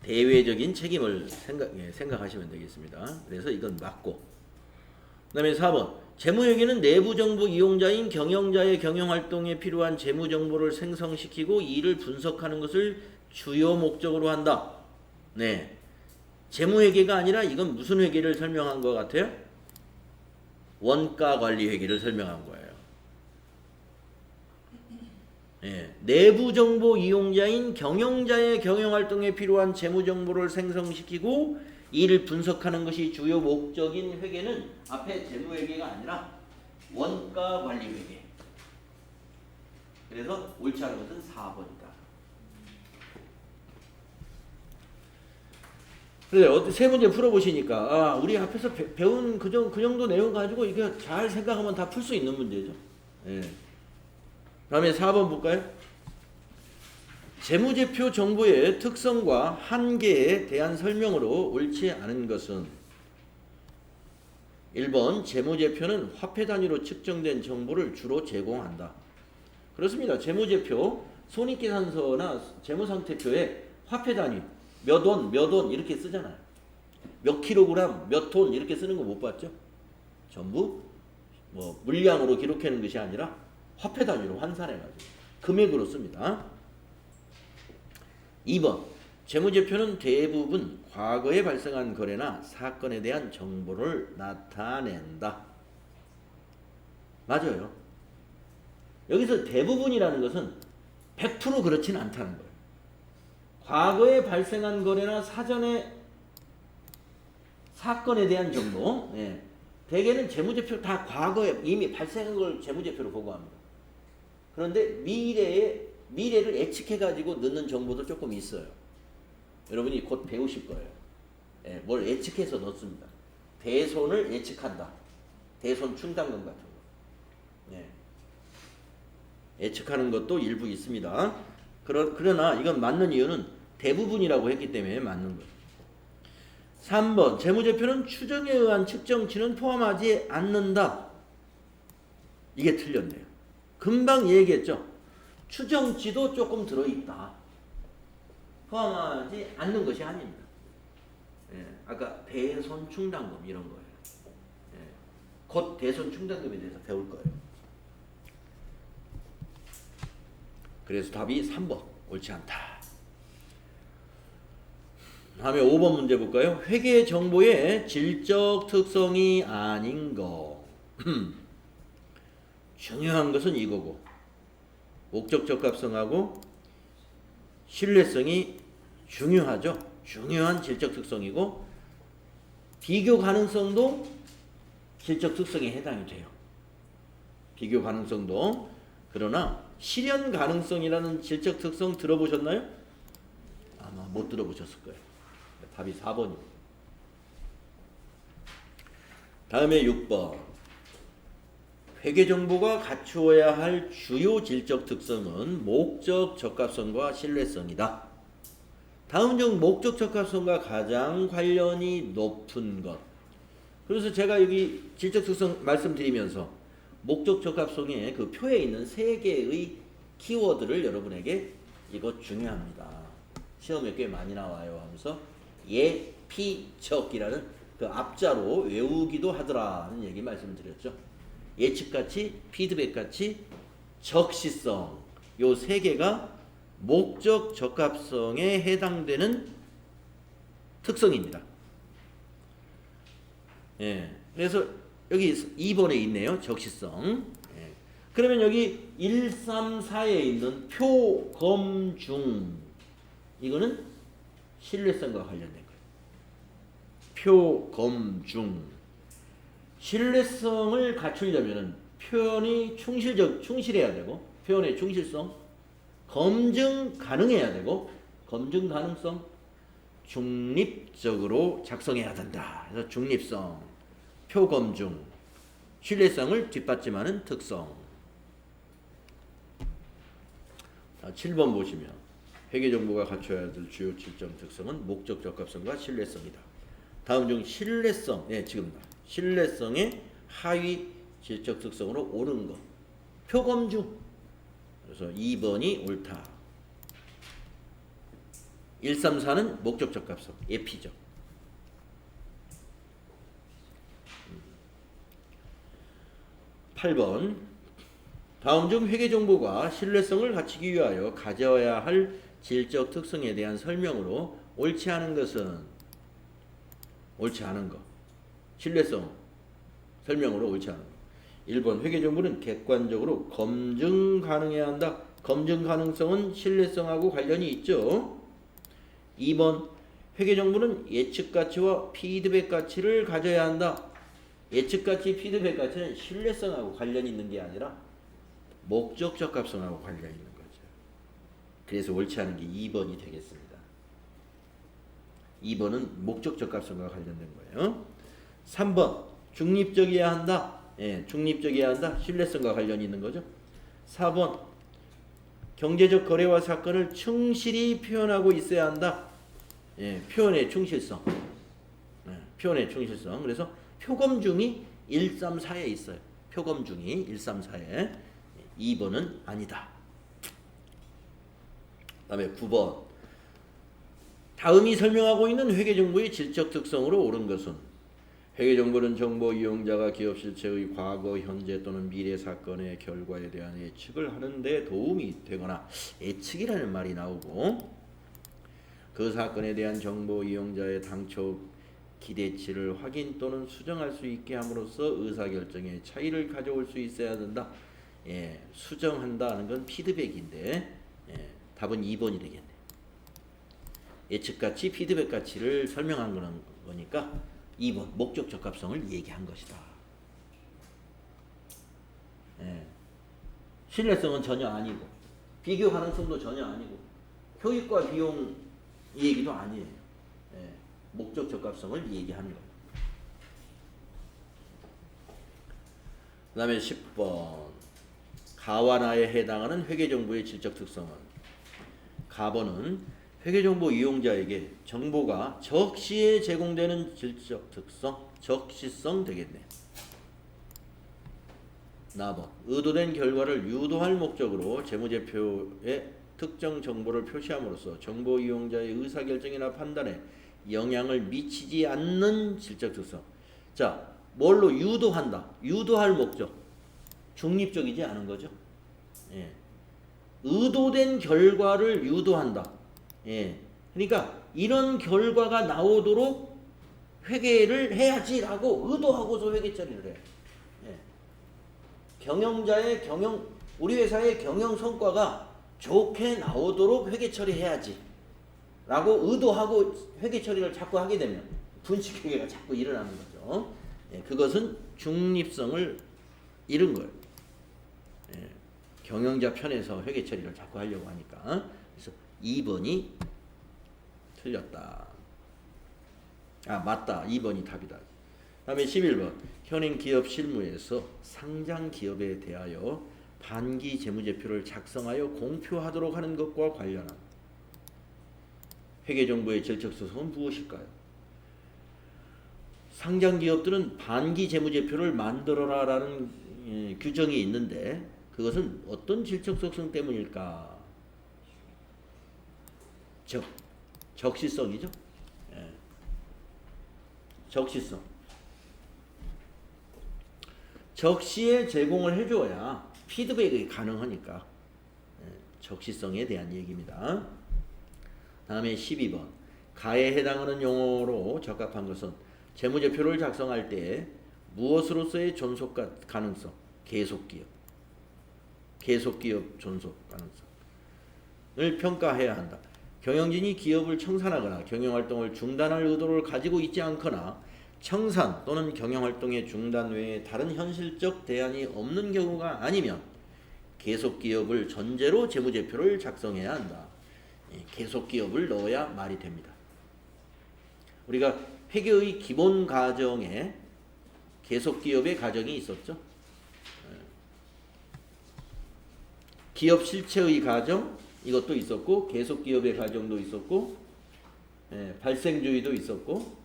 대외적인 책임을 생각하시면 되겠습니다. 그래서 이건 맞고. 그 다음에 4번. 재무회계는 내부정보 이용자인 경영자의 경영활동에 필요한 재무정보를 생성시키고 이를 분석하는 것을 주요 목적으로 한다. 네. 재무회계가 아니라 이건 무슨 회계를 설명한 것 같아요? 원가관리회계를 설명한 거예요. 네. 내부정보 이용자인 경영자의 경영활동에 필요한 재무정보를 생성시키고 이를 분석하는 것이 주요 목적인 회계는 앞에 재무회계가 아니라 원가관리회계. 그래서 옳지 않은 것은 4번이다. 그래서 세 문제 풀어보시니까 우리 앞에서 배운 그 정도 내용 가지고 이게 잘 생각하면 다 풀 수 있는 문제죠. 예. 다음에 4번 볼까요? 재무제표 정보의 특성과 한계에 대한 설명으로 옳지 않은 것은 1번 재무제표는 화폐 단위로 측정된 정보를 주로 제공한다. 그렇습니다. 재무제표, 손익계산서나 재무상태표에 화폐 단위 몇 원 이렇게 쓰잖아요. 몇 킬로그램, 몇 톤 이렇게 쓰는 거 못 봤죠? 전부 뭐 물량으로 기록하는 것이 아니라 화폐 단위로 환산해가지고 금액으로 씁니다. 2번 재무제표는 대부분 과거에 발생한 거래나 사건에 대한 정보를 나타낸다. 맞아요. 여기서 대부분이라는 것은 100% 그렇지는 않다는 거예요. 과거에 발생한 거래나 사건에 대한 정보. 예. 대개는 재무제표 다 과거에 이미 발생한 걸 재무제표로 보고합니다. 그런데 미래를 예측해가지고 넣는 정보도 조금 있어요. 여러분이 곧 배우실 거예요. 예, 뭘 예측해서 넣습니다. 대손을 예측한다. 대손 충당금 같은 거. 예. 예측하는 것도 일부 있습니다. 그러나 이건 맞는 이유는 대부분이라고 했기 때문에 맞는 거예요. 3번 재무제표는 추정에 의한 측정치는 포함하지 않는다. 이게 틀렸네요. 금방 얘기했죠. 추정치도 조금 들어있다. 포함하지 않는 것이 아닙니다. 예, 아까 대손 충당금 이런 거예요. 예, 곧 대손 충당금에 대해서 배울 거예요. 그래서 답이 3번 옳지 않다. 다음에 5번 문제 볼까요? 회계 정보의 질적 특성이 아닌 거. 중요한 것은 이거고 목적 적합성하고 신뢰성이 중요하죠. 중요한 질적 특성이고 비교 가능성도 질적 특성에 해당이 돼요. 비교 가능성도. 그러나 실현 가능성이라는 질적 특성 들어보셨나요? 아마 못 들어보셨을 거예요. 답이 4번입니다. 다음에 6번. 회계정보가 갖추어야 할 주요 질적 특성은 목적 적합성과 신뢰성이다. 다음 중 목적 적합성과 가장 관련이 높은 것. 그래서 제가 여기 질적 특성 말씀드리면서 목적 적합성의 그 표에 있는 3개의 키워드를 여러분에게 이거 중요합니다. 시험에 꽤 많이 나와요 하면서 예피적이라는 그 앞자로 외우기도 하더라는 얘기 말씀드렸죠. 예측가치, 피드백가치, 적시성 요 3개가 목적 적합성에 해당되는 특성입니다. 예, 그래서 여기 2번에 있네요. 적시성. 예. 그러면 여기 1, 3, 4에 있는 표검중 이거는 신뢰성과 관련된 거예요. 표검중. 신뢰성을 갖추려면 표현이 충실해야 되고 표현의 충실성, 검증 가능해야 되고 검증 가능성, 중립적으로 작성해야 된다. 그래서 중립성, 표검중, 신뢰성을 뒷받침하는 특성. 7번 보시면 회계정보가 갖춰야 될 주요 질적 특성은 목적 적합성과 신뢰성이다. 다음 중 신뢰성, 지금 신뢰성의 하위 질적 특성으로 옳은 것. 표검중. 그래서 2번이 옳다. 1, 3, 4는 목적 적합성, 예피적. 8번. 다음 중 회계정보가 신뢰성을 갖추기 위하여 가져야 할 질적 특성에 대한 설명으로 옳지 않은 것은 옳지 않은 것. 신뢰성 설명으로 옳지 않은 것. 1번 회계정보는 객관적으로 검증 가능해야 한다. 검증 가능성은 신뢰성하고 관련이 있죠. 2번 회계정보는 예측가치와 피드백가치를 가져야 한다. 예측가치, 피드백가치는 신뢰성하고 관련이 있는 게 아니라 목적 적합성하고 관련이 있는 거죠. 그래서 옳지 않은 게 2번이 되겠습니다. 2번은 목적 적합성과 관련된 거예요. 3번 중립적이어야 한다. 중립적이어야 한다. 신뢰성과 관련이 있는 거죠. 4번 경제적 거래와 사건을 충실히 표현하고 있어야 한다. 표현의 충실성. 표현의 충실성. 그래서 표검중이 1, 3, 4에 있어요. 표검중이 1, 3, 4에. 2번은 아니다. 그 다음에 9번. 다음이 설명하고 있는 회계정보의 질적 특성으로 옳은 것은 회계정보는 정보 이용자가 기업 실체의 과거, 현재 또는 미래 사건의 결과에 대한 예측을 하는 데 도움이 되거나 예측이라는 말이 나오고 그 사건에 대한 정보 이용자의 당초 기대치를 확인 또는 수정할 수 있게 함으로써 의사결정에 차이를 가져올 수 있어야 된다. 수정한다는 건 피드백인데 답은 2번이 되겠네. 예측가치, 피드백가치를 설명한 거니까 2번 목적 적합성을 얘기한 것이다. 신뢰성은 전혀 아니고 비교 가능성도 전혀 아니고 효익과 비용 얘기도 아니에요. 목적 적합성을 얘기하는 겁니다. 그 다음에 10번 가와나에 해당하는 회계정보의 질적 특성은 가번은 회계정보 이용자에게 정보가 적시에 제공되는 질적 특성, 적시성 되겠네. 나번 의도된 결과를 유도할 목적으로 재무제표에 특정 정보를 표시함으로써 정보 이용자의 의사결정이나 판단에 영향을 미치지 않는 질적 특성. 자, 뭘로 유도한다. 유도할 목적. 중립적이지 않은 거죠. 의도된 결과를 유도한다. 그러니까 이런 결과가 나오도록 회계를 해야지라고 의도하고서 회계 처리를 해. 경영자의 우리 회사의 경영 성과가 좋게 나오도록 회계 처리해야지 라고 의도하고 회계 처리를 자꾸 하게 되면 분식회계가 자꾸 일어나는 거죠. 예, 그것은 중립성을 잃은 거예요. 예, 경영자 편에서 회계 처리를 자꾸 하려고 하니까. 그래서 2번이 틀렸다. 아, 맞다. 2번이 답이다. 다음에 11번. 현행 기업 실무에서 상장 기업에 대하여 반기 재무제표를 작성하여 공표하도록 하는 것과 관련한 회계정보의 질적소송은 무엇일까요? 상장 기업들은 반기 재무제표를 만들어라라는 규정이 있는데 그것은 어떤 질적소송 때문일까? 적시성이죠. 예. 적시성. 적시에 제공을 해줘야 피드백이 가능하니까 적시성에 대한 얘기입니다. 다음에 12번. 가에 해당하는 용어로 적합한 것은 재무제표를 작성할 때 무엇으로서의 존속 가능성, 계속기업 존속 가능성을 평가해야 한다. 경영진이 기업을 청산하거나 경영활동을 중단할 의도를 가지고 있지 않거나 청산 또는 경영활동의 중단 외에 다른 현실적 대안이 없는 경우가 아니면 계속기업을 전제로 재무제표를 작성해야 한다. 계속기업을 넣어야 말이 됩니다. 우리가 회계의 기본 가정에 계속기업의 가정이 있었죠. 기업 실체의 가정 이것도 있었고 계속기업의 가정도 있었고 발생주의도 있었고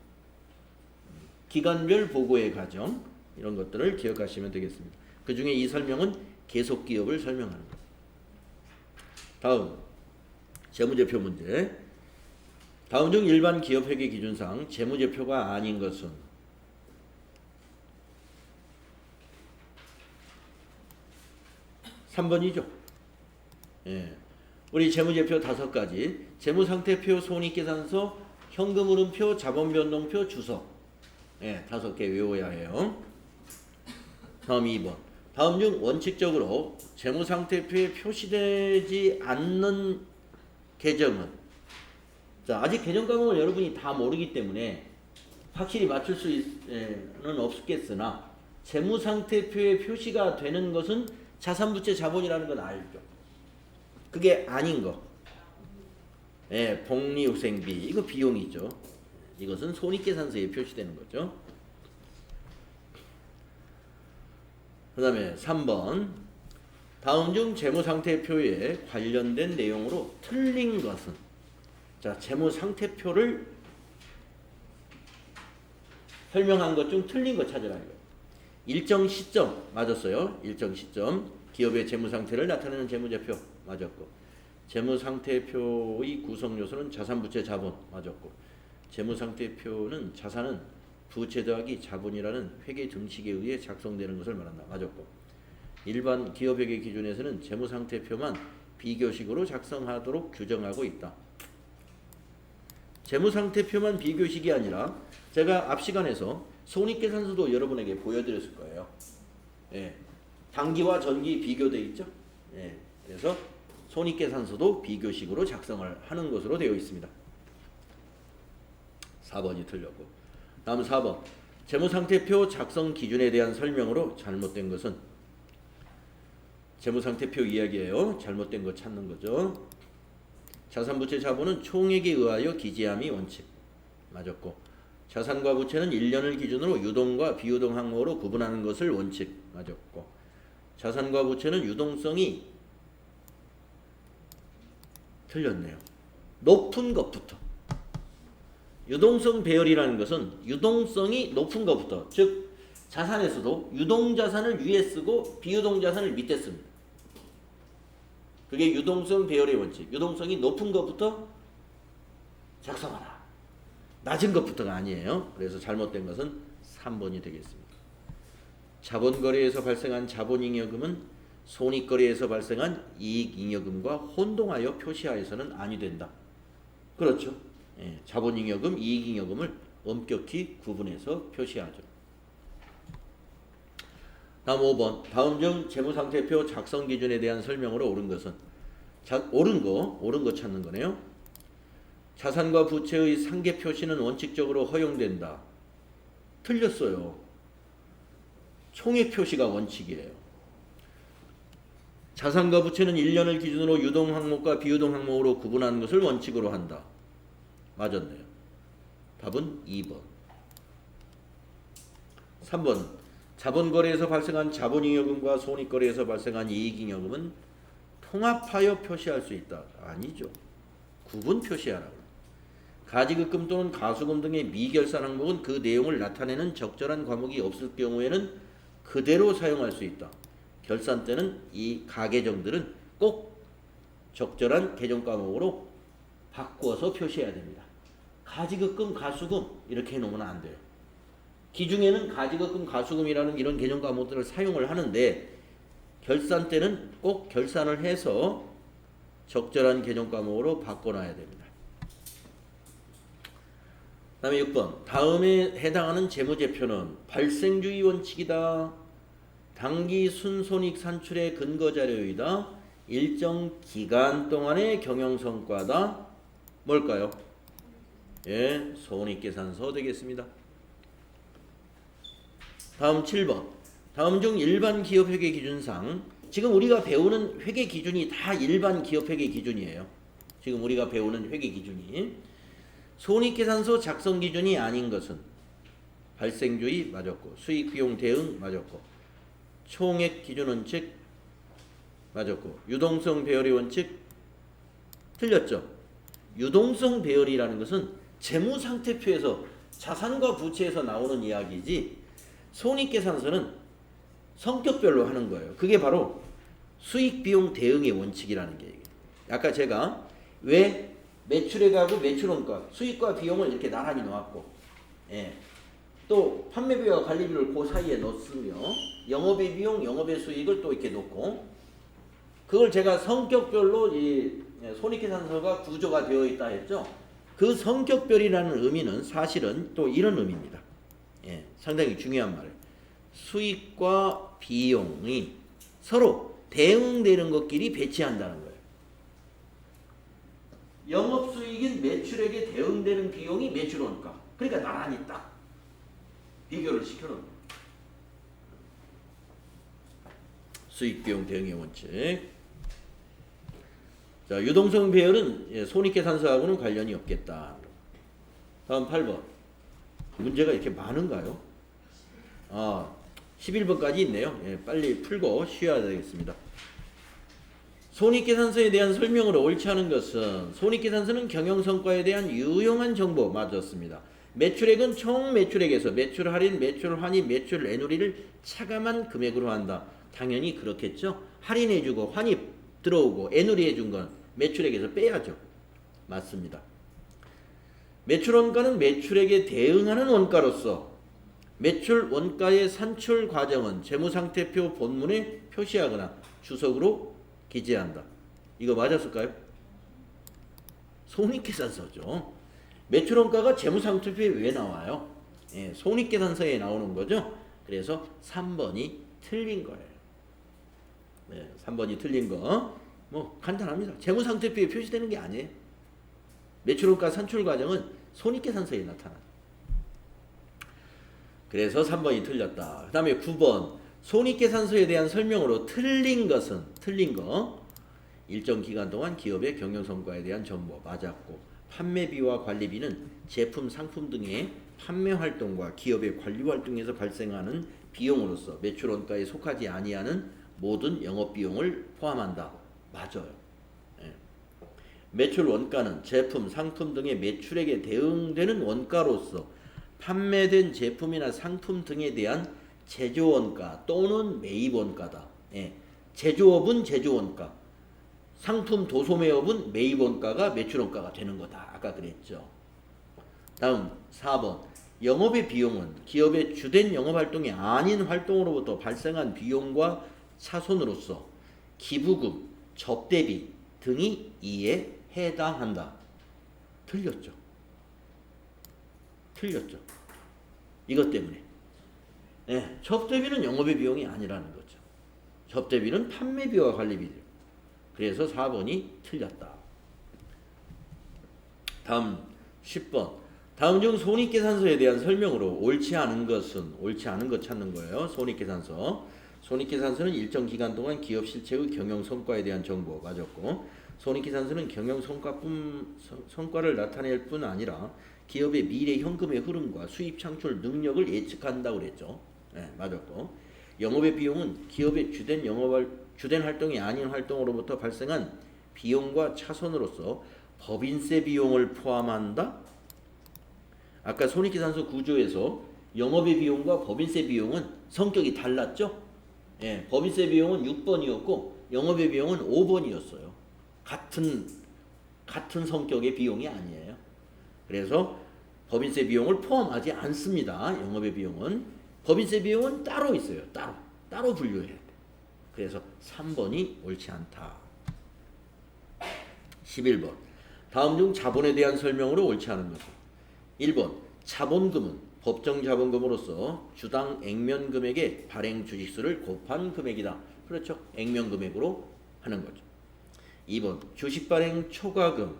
기간별 보고의 가정 이런 것들을 기억하시면 되겠습니다. 그 중에 이 설명은 계속기업을 설명하는 것. 다음 재무제표 문제. 다음 중 일반 기업회계 기준상 재무제표가 아닌 것은 3번이죠. 예. 우리 재무제표 5가지 재무상태표, 손익계산서, 현금흐름표, 자본변동표, 주석 5개 외워야 해요. 다음 2번. 다음 중 원칙적으로 재무상태표에 표시되지 않는 계정은 자, 아직 계정 과목을 여러분이 다 모르기 때문에 확실히 맞출 수는 없겠으나 재무상태표에 표시가 되는 것은 자산부채 자본이라는 건 알죠. 그게 아닌 거. 복리후생비 이거 비용이죠. 이것은 손익계산서에 표시되는 거죠. 그 다음에 3번. 다음 중 재무상태표에 관련된 내용으로 틀린 것은 자, 재무상태표를 설명한 것 중 틀린 거 찾으라 이거. 일정 시점 맞았어요. 일정 시점 기업의 재무상태를 나타내는 재무제표 맞았고 재무상태표의 구성요소는 자산부채 자본 맞았고 재무상태표는 자산은 부채 더하기 자본이라는 회계 정식에 의해 작성되는 것을 말한다 맞았고 일반 기업회계 기준에서는 재무상태표만 비교식으로 작성하도록 규정하고 있다. 재무상태표만 비교식이 아니라 제가 앞 시간에서 손익계산서도 여러분에게 보여드렸을 거예요. 단기와 전기 비교되어 있죠. 그래서 손익계산서도 비교식으로 작성을 하는 것으로 되어 있습니다. 4번이 틀렸고 다음 4번. 재무상태표 작성 기준에 대한 설명으로 잘못된 것은 재무상태표 이야기예요. 잘못된 거 찾는 거죠. 자산부채 자본은 총액에 의하여 기재함이 원칙 맞았고 자산과 부채는 1년을 기준으로 유동과 비유동 항목으로 구분하는 것을 원칙 맞았고 자산과 부채는 유동성이 틀렸네요. 높은 것부터 유동성 배열이라는 것은 유동성이 높은 것부터 즉 자산에서도 유동자산을 위에 쓰고 비유동자산을 밑에 씁니다. 그게 유동성 배열의 원칙. 유동성이 높은 것부터 작성하라. 낮은 것부터가 아니에요. 그래서 잘못된 것은 3번이 되겠습니다. 자본거래에서 발생한 자본잉여금은 손익거래에서 발생한 이익잉여금과 혼동하여 표시하여서는 아니 된다. 그렇죠. 자본잉여금, 이익잉여금을 엄격히 구분해서 표시하죠. 다음 5번. 다음 중 재무상태표 작성 기준에 대한 설명으로 옳은 것은 옳은 거 찾는 거네요. 자산과 부채의 상계 표시는 원칙적으로 허용된다. 틀렸어요. 총액 표시가 원칙이에요. 자산과 부채는 1년을 기준으로 유동 항목과 비유동 항목으로 구분하는 것을 원칙으로 한다. 맞았네요. 답은 2번. 3번. 자본거래에서 발생한 자본잉여금과 손익거래에서 발생한 이익잉여금은 통합하여 표시할 수 있다. 아니죠. 구분 표시하라고. 가지급금 또는 가수금 등의 미결산 항목은 그 내용을 나타내는 적절한 과목이 없을 경우에는 그대로 사용할 수 있다. 결산 때는 이 가계정들은 꼭 적절한 계정 과목으로 바꾸어서 표시해야 됩니다. 가지급금, 가수금 이렇게 해놓으면 안 돼요. 기중에는 가지급금, 가수금이라는 이런 계정 과목들을 사용을 하는데 결산 때는 꼭 결산을 해서 적절한 계정 과목으로 바꿔놔야 됩니다. 그 다음에 6번. 다음에 해당하는 재무제표는 발생주의 원칙이다. 당기 순손익 산출의 근거자료이다. 일정 기간 동안의 경영성과다. 뭘까요? 예, 손익계산서 되겠습니다. 다음 7번. 다음 중 일반 기업회계 기준상, 지금 우리가 배우는 회계 기준이 다 일반 기업회계 기준이에요. 지금 우리가 배우는 회계 기준이 손익계산서 작성 기준이 아닌 것은 발생주의 맞았고, 수익비용 대응 맞았고, 총액 기준 원칙 맞았고, 유동성 배열의 원칙 틀렸죠. 유동성 배열이라는 것은 재무상태표에서 자산과 부채에서 나오는 이야기지, 손익계산서는 성격별로 하는 거예요. 그게 바로 수익비용 대응의 원칙이라는 게. 아까 제가 왜 매출액하고 매출원가, 수익과 비용을 이렇게 나란히 놓았고, 예. 또 판매비와 관리비를 그 사이에 넣었으며 영업의 비용, 영업의 수익을 또 이렇게 놓고, 그걸 제가 성격별로 이 손익계산서가 구조가 되어 있다 했죠. 그 성격별이라는 의미는 사실은 또 이런 의미입니다. 예, 상당히 중요한 말이에요. 수익과 비용이 서로 대응되는 것끼리 배치한다는 거예요. 영업수익인 매출액에 대응되는 비용이 매출원가. 그러니까 나란히 딱 비교를 시켜놓은 거예요. 수익비용 대응의 원칙. 자, 유동성 배열은 손익계산서하고는 관련이 없겠다. 다음 8번. 문제가 이렇게 많은가요? 11번까지 있네요. 예, 빨리 풀고 쉬어야 되겠습니다. 손익계산서에 대한 설명을 옳지 않은 것은, 손익계산서는 경영성과에 대한 유용한 정보 맞았습니다. 매출액은 총 매출액에서 매출 할인, 매출 환입, 매출 애누리를 차감한 금액으로 한다. 당연히 그렇겠죠. 할인해주고 환입 들어오고 애누리 해준 건 매출액에서 빼야죠. 맞습니다. 매출원가는 매출액에 대응하는 원가로서 매출 원가의 산출 과정은 재무상태표 본문에 표시하거나 주석으로 기재한다. 이거 맞았을까요? 손익계산서죠. 매출원가가 재무상태표에 왜 나와요? 예, 손익계산서에 나오는 거죠. 그래서 3번이 틀린 거예요. 네, 3번이 틀린 거 뭐 간단합니다. 재무상태표에 표시되는 게 아니에요. 매출원가 산출 과정은 손익계산서에 나타나요. 그래서 3번이 틀렸다. 그 다음에 9번. 손익계산서에 대한 설명으로 틀린 것은, 틀린 거, 일정 기간 동안 기업의 경영성과에 대한 정보 맞았고, 판매비와 관리비는 제품, 상품 등의 판매 활동과 기업의 관리 활동에서 발생하는 비용으로서 매출원가에 속하지 아니하는 모든 영업비용을 포함한다. 맞아요. 예. 매출 원가는 제품, 상품 등의 매출액에 대응되는 원가로서 판매된 제품이나 상품 등에 대한 제조원가 또는 매입원가다. 예. 제조업은 제조원가, 상품 도소매업은 매입원가가 매출원가가 되는 거다. 아까 그랬죠. 다음 4번. 영업의 비용은 기업의 주된 영업활동이 아닌 활동으로부터 발생한 비용과 차손으로서 기부금, 접대비 등이 이에 해당한다. 틀렸죠. 틀렸죠. 이것 때문에. 네, 접대비는 영업의 비용이 아니라는 거죠. 접대비는 판매비와 관리비들. 그래서 4번이 틀렸다. 다음 10번. 다음 중 손익계산서에 대한 설명으로 옳지 않은 것은 옳지 않은 것 찾는 거예요. 손익계산서. 손익계산서는 일정 기간 동안 기업 실체의 경영 성과에 대한 정보 맞았고, 손익계산서는 경영 성과를 나타낼 뿐 아니라 기업의 미래 현금의 흐름과 수입 창출 능력을 예측한다고 그랬죠. 네, 맞았고, 영업의 비용은 기업의 주된 활동이 아닌 활동으로부터 발생한 비용과 차손으로서 법인세 비용을 포함한다. 아까 손익계산서 구조에서 영업의 비용과 법인세 비용은 성격이 달랐죠? 예, 법인세 비용은 6번이었고 영업의 비용은 5번이었어요. 같은 성격의 비용이 아니에요. 그래서 법인세 비용을 포함하지 않습니다. 영업의 비용은. 법인세 비용은 따로 있어요. 따로 분류해야 돼. 그래서 3번이 옳지 않다. 11번. 다음 중 자본에 대한 설명으로 옳지 않은 것은 1번. 자본금은 법정 자본금으로서 주당 액면금액의 발행 주식수를 곱한 금액이다. 그렇죠. 액면금액으로 하는 거죠. 2번. 주식 발행 초과금,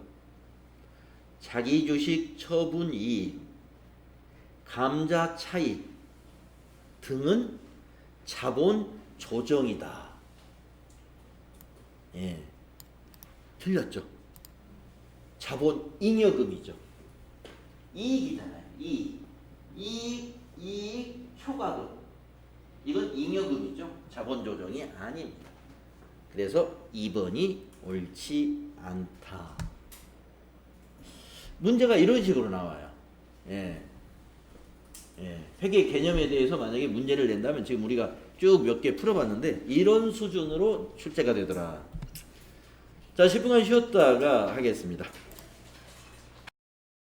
자기 주식 처분 이익, 감자 차익 등은 자본 조정이다. 예, 틀렸죠. 자본 잉여금이죠. 이익이잖아요. 이익 초과금. 이건 잉여금이죠. 자본 조정이 아닙니다. 그래서 2번이 옳지 않다. 문제가 이런 식으로 나와요. 예. 회계 개념에 대해서 만약에 문제를 낸다면 지금 우리가 쭉 몇 개 풀어봤는데 이런 수준으로 출제가 되더라. 자, 10분간 쉬었다가 하겠습니다.